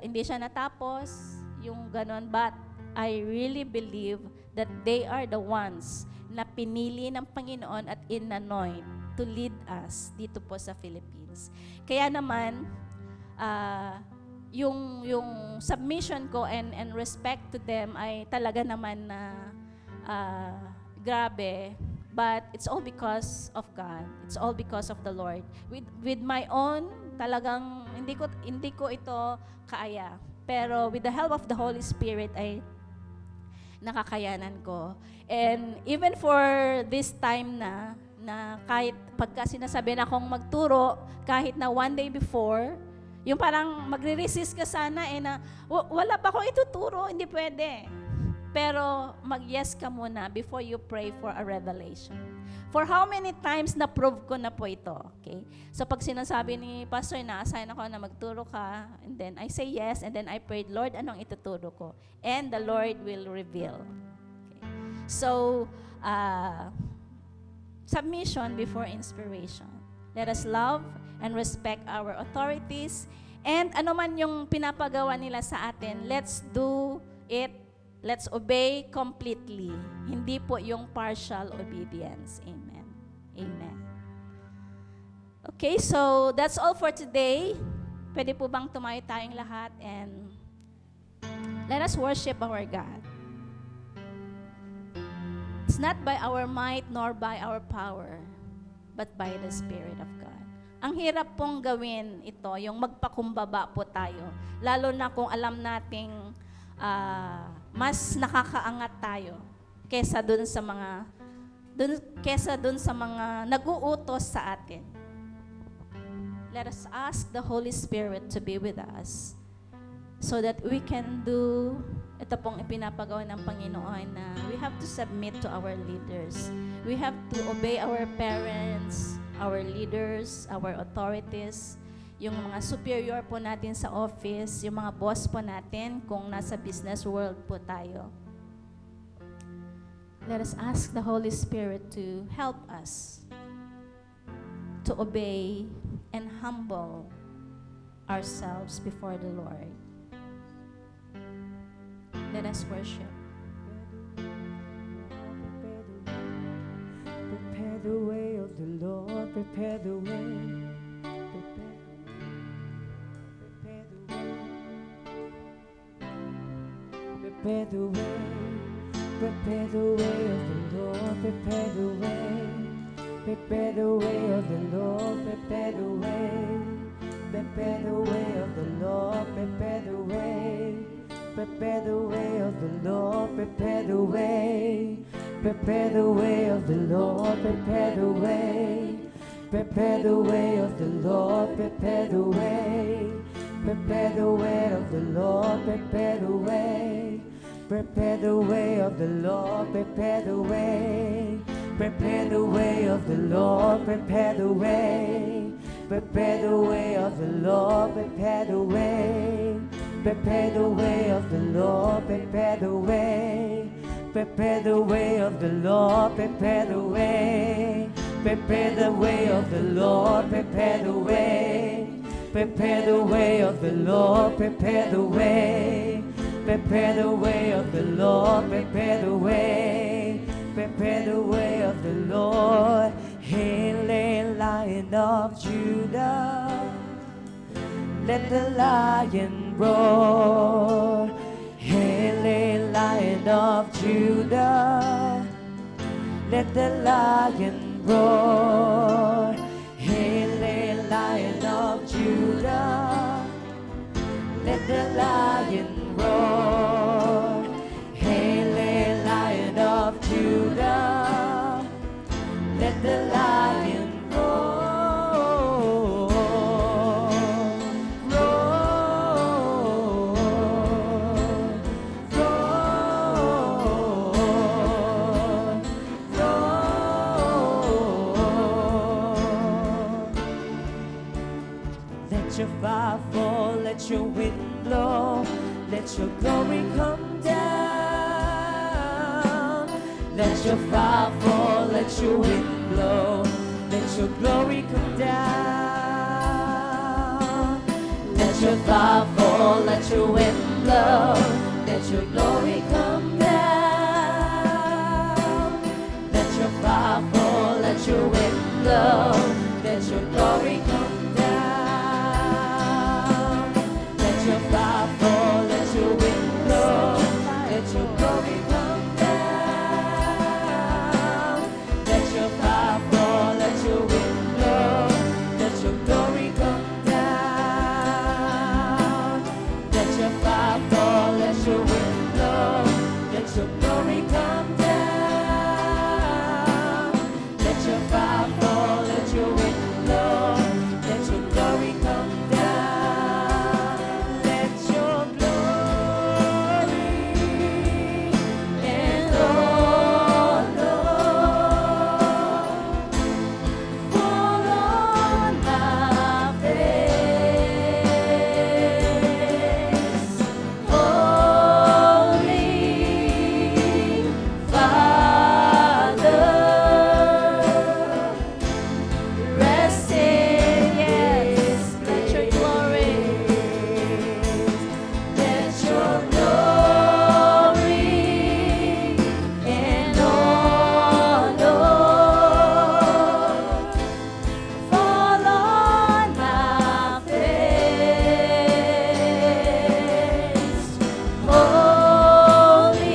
hindi siya natapos, yung ganon, but I really believe that they are the ones na pinili ng Panginoon at inanoint to lead us dito po sa Philippines. Kaya naman, yung submission ko and respect to them ay talaga naman na grabe. But it's all because of God. It's all because of the Lord. With my own, talagang hindi ko ito kaya. Pero with the help of the Holy Spirit ay nakakayanan ko. And even for this time na kahit pagka sinasabi na akong magturo, kahit na one day before, yung parang magre-resist ka sana na wala pa akong ituturo, hindi pwede. Pero mag-yes ka muna before you pray for a revelation. For how many times na-prove ko na po ito? Okay? So pag sinasabi ni Pastor na assign ako na magturo ka, and then I say yes, and then I prayed, Lord, anong ituturo ko? And the Lord will reveal. Okay? So, submission before inspiration. Let us love and respect our authorities. And ano man yung pinapagawa nila sa atin, let's do it. Let's obey completely. Hindi po yung partial obedience. Amen. Amen. Okay, so that's all for today. Pwede po bang tumayo tayong lahat and let us worship our God. It's not by our might nor by our power, but by the Spirit of God. Ang hirap pong gawin ito, yung magpakumbaba po tayo. Lalo na kung alam nating mas nakakaangat tayo kesa dun sa mga nag-uutos sa atin. Let us ask the Holy Spirit to be with us so that we can do ito pong ipinapagawa ng Panginoon na we have to submit to our leaders. We have to obey our parents, our leaders, our authorities, yung mga superior po natin sa office, yung mga boss po natin kung nasa business world po tayo. Let us ask the Holy Spirit to help us to obey and humble ourselves before the Lord. Let us worship. Prepare the way of the Lord, prepare the way. Prepare the way, prepare the way of the Lord, prepare the way, prepare the way of the Lord, prepare the way, prepare the way of the Lord, prepare the way, prepare the way of the Lord, prepare the way, prepare the way of the Lord, prepare the way, prepare the way of the Lord, prepare the way, prepare the way of the Lord, prepare the way. Prepare the way of the Lord, prepare the way. Prepare the way of the Lord, prepare the way. Prepare the way of the Lord, prepare the way. Prepare the way of the Lord, prepare the way. Prepare the way of the Lord, prepare the way. Prepare the way of the Lord, prepare the way. Prepare the way of the Lord, prepare the way. Prepare the way of the Lord, prepare the way. Prepare the way of the Lord. Hail, Lion of Judah. Let the lion roar. Hail, Lion of Judah. Let the lion roar. Hail, Lion of Judah. Let the lion roar. Hail, Lion of Judah. Let the lion roar. Roar. Roar. Roar. Let your fire fall, let your wind blow, let your glory come down. Let your fire fall, let your wind blow, let your glory come down. Let your fire fall, let your wind blow, let your glory come down. Let your fire fall, let your wind blow, let your glory come down. Let your fire fall, let your wind blow, let your glory come down. Let your fire fall, let your wind blow, let your glory come down. Let your fire fall, let your wind blow, let your glory come down. Let your fire fall, let your wind blow, let your glory come down. Let your glory and honor fall on my face. Holy Father, resting, yes, let your glory, let your glory and honor fall on my face. Holy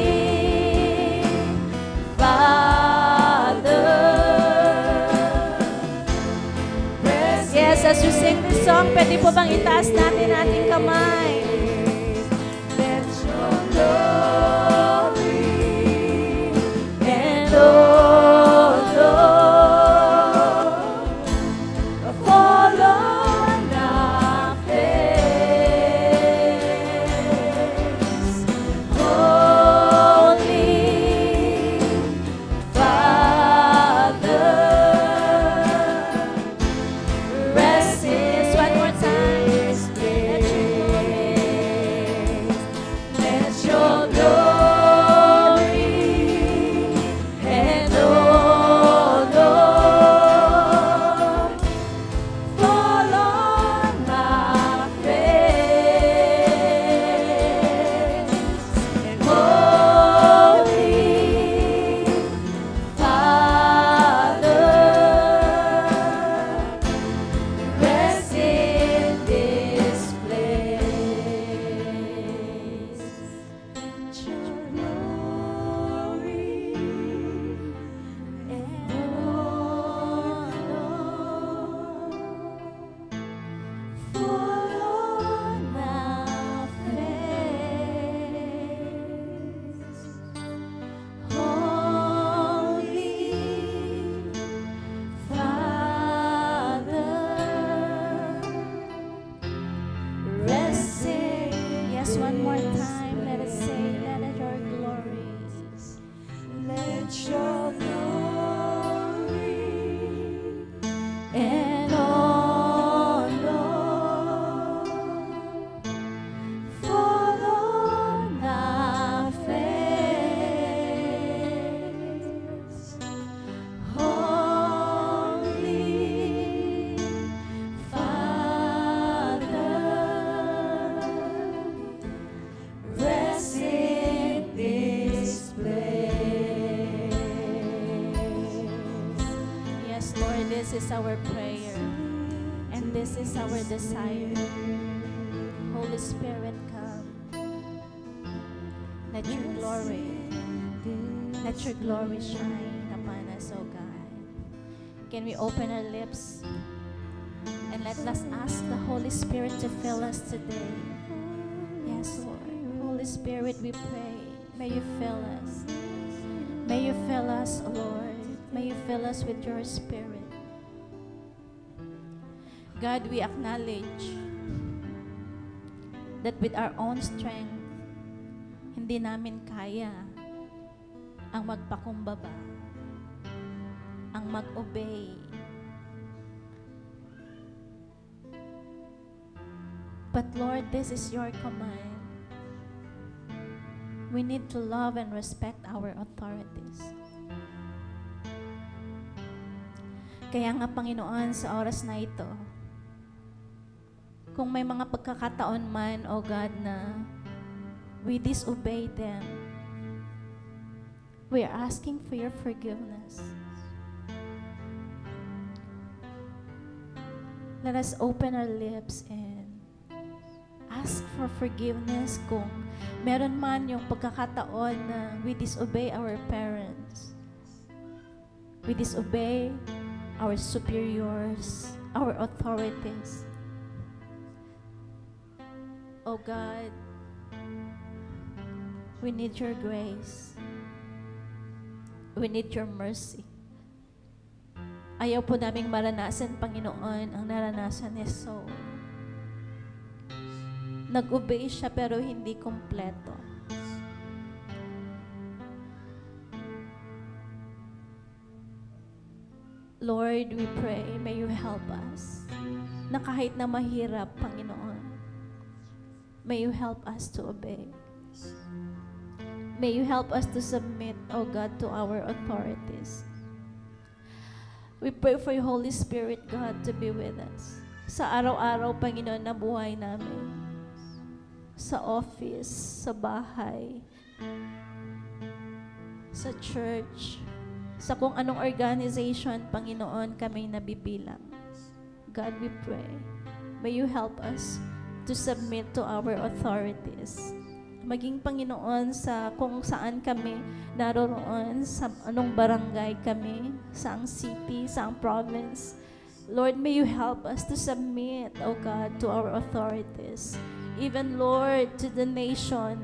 Father, Yes, as we sing this song, pwede po bang itaas natin ating kamay? let your glory And honor fall on our face. Holy Father, Yes, one more time. let your glory Lord, this is our prayer. And this is our desire. Holy Spirit, come. Let your glory shine upon us, oh God. Can we open our lips and let us ask the Holy Spirit to fill us today? Yes, Lord. Holy Spirit, we pray. May you fill us. May you fill us, Lord. May you fill us with your Spirit. God, we acknowledge that with our own strength, hindi namin kaya ang magpakumbaba, ang mag-obey. But Lord, this is your command. We need to love and respect our authorities. Kaya nga, Panginoon, sa oras na ito, kung may mga pagkakataon man, O God, na we disobey them, we are asking for your forgiveness. Let us open our lips and ask for forgiveness kung meron man yung pagkakataon na we disobey our parents. We disobey our superiors, our authorities. Oh God, we need your grace. We need your mercy. Ayaw po naming maranasan, Panginoon, ang naranasan ni Saul. Nag-obey siya pero hindi kompleto. Lord, we pray, may you help us. Na kahit na mahirap, Panginoon, may you help us to obey. May you help us to submit, O God, to our authorities. We pray for your Holy Spirit, God, to be with us. Sa araw-araw, Panginoon, na buhay namin. Sa office, sa bahay, sa church, sa kung anong organization, Panginoon, kami nabibilang. God, we pray, may you help us to submit to our authorities. Maging, Panginoon, sa kung saan kami naroroon, sa anong barangay kami, saang city, saang province. Lord, may you help us to submit, O God, to our authorities. Even, Lord, to the nation,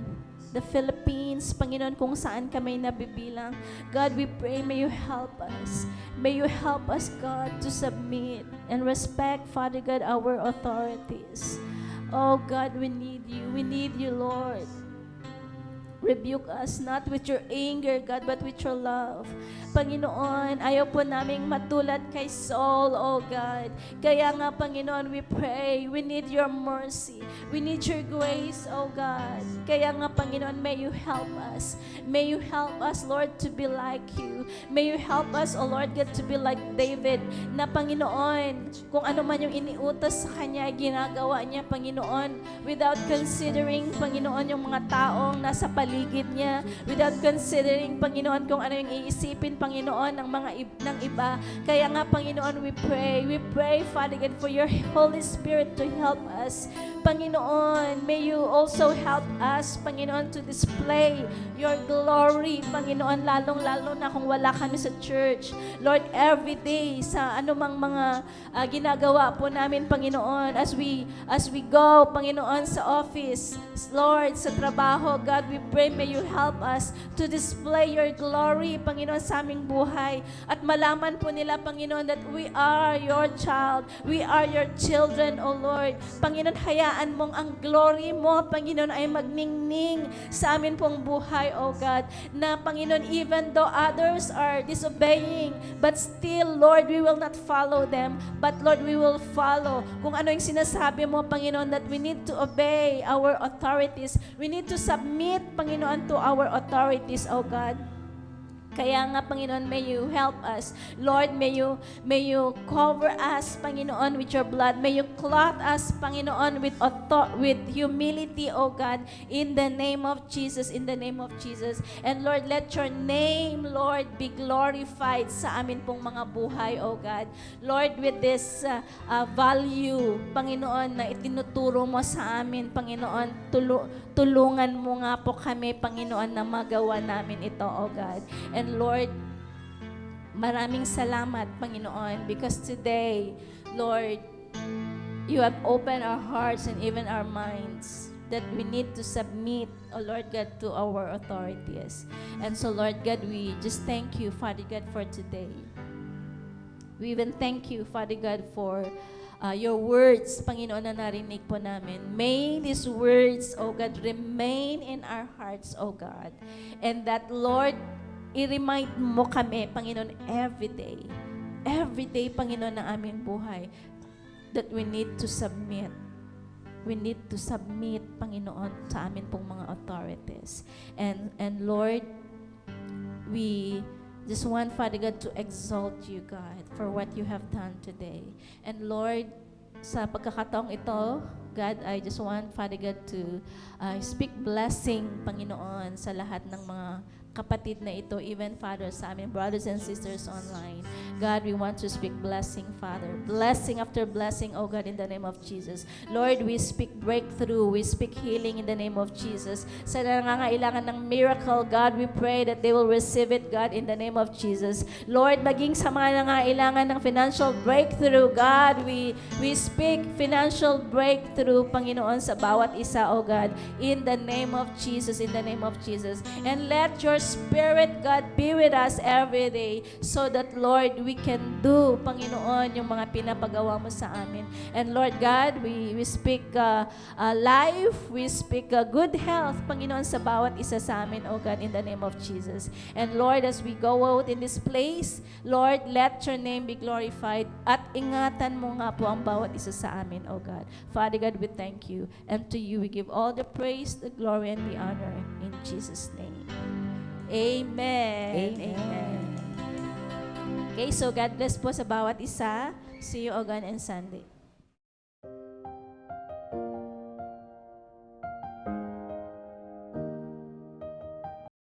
the Philippines, Panginoon, kung saan kami nabibilang. God, we pray, may you help us. May you help us, God, to submit and respect, Father God, our authorities. Oh God, we need you. We need you, Lord. Rebuke us not with your anger, God, but with your love. Panginoon, ayaw po naming matulad kay Saul, oh God. Kaya nga, Panginoon, we pray, we need your mercy. We need your grace, oh God. Kaya nga, Panginoon, may you help us. May you help us, Lord, to be like you. May you help us, oh Lord God, to be like David, na Panginoon, kung ano man yung iniutos sa kanya, ginagawa niya, Panginoon, without considering, Panginoon, yung mga taong nasa paligid niya, without considering, Panginoon, kung ano yung iisipin, Panginoon, ng mga ng iba. Kaya nga, Panginoon, we pray, Father God, for your Holy Spirit to help us. Panginoon, may you also help us, Panginoon, to display your glory, Panginoon, lalong-lalo na kung wala kami sa church. Lord, every day, sa anumang mga ginagawa po namin, Panginoon, as we go, Panginoon, sa office, Lord, sa trabaho, God, we pray, may you help us to display your glory, Panginoon, sa aming buhay. At malaman po nila, Panginoon, that we are your child. We are your children, O Lord. Panginoon, hayaan mong ang glory mo, Panginoon, ay magningning sa amin pong buhay, O God. Na, Panginoon, even though others are disobeying, but still, Lord, we will not follow them. But, Lord, we will follow kung ano yung sinasabi mo, Panginoon, that we need to obey our authorities. We need to submit, Panginoon, to our authorities, O God. Kaya nga, Panginoon, may you help us. Lord, may you cover us, Panginoon, with your blood. May you clothe us, Panginoon, with humility, O God, in the name of Jesus, in the name of Jesus. And Lord, let your name, Lord, be glorified sa amin pong mga buhay, O God. Lord, with this value, Panginoon, na itinuturo mo sa amin, Panginoon, tulungan mo nga po kami, Panginoon, na magawa namin ito, O God. And Lord, maraming salamat, Panginoon, because today, Lord, you have opened our hearts and even our minds that we need to submit, oh Lord God, to our authorities. And so, Lord God, we just thank you, Father God, for today. We even thank you, Father God, for your words, Panginoon, na narinig po namin. May these words, oh God, remain in our hearts, oh God. And that, Lord, i-remind mo kami, Panginoon, every day, Panginoon, ng aming buhay, that we need to submit. We need to submit, Panginoon, sa amin pong mga authorities. And Lord, we just want, Father God, to exalt you, God, for what you have done today. And Lord, sa pagkakataong ito, God, I just want, Father God, to speak blessing, Panginoon, sa lahat ng mga kapatid na ito, even, Father, sa amin, brothers and sisters online. God, we want to speak blessing, Father. Blessing after blessing, oh God, in the name of Jesus. Lord, we speak breakthrough. We speak healing in the name of Jesus. Sa nangangailangan ng miracle, God, we pray that they will receive it, God, in the name of Jesus. Lord, maging sa mga nangangailangan ng financial breakthrough, God, we speak financial breakthrough, Panginoon, sa bawat isa, oh God, in the name of Jesus, in the name of Jesus. And let your Spirit, God, be with us every day so that, Lord, we can do, Panginoon, yung mga pinapagawa mo sa amin. And Lord God, we speak life, we speak good health, Panginoon, sa bawat isa sa amin, oh God, in the name of Jesus. And Lord, as we go out in this place, Lord, let your name be glorified at ingatan mo nga po ang bawat isa sa amin, oh God. Father God, we thank you. And to you, we give all the praise, the glory, and the honor in Jesus' name. Amen. Amen. Okay, so God bless po sa bawat isa. See you again on Sunday.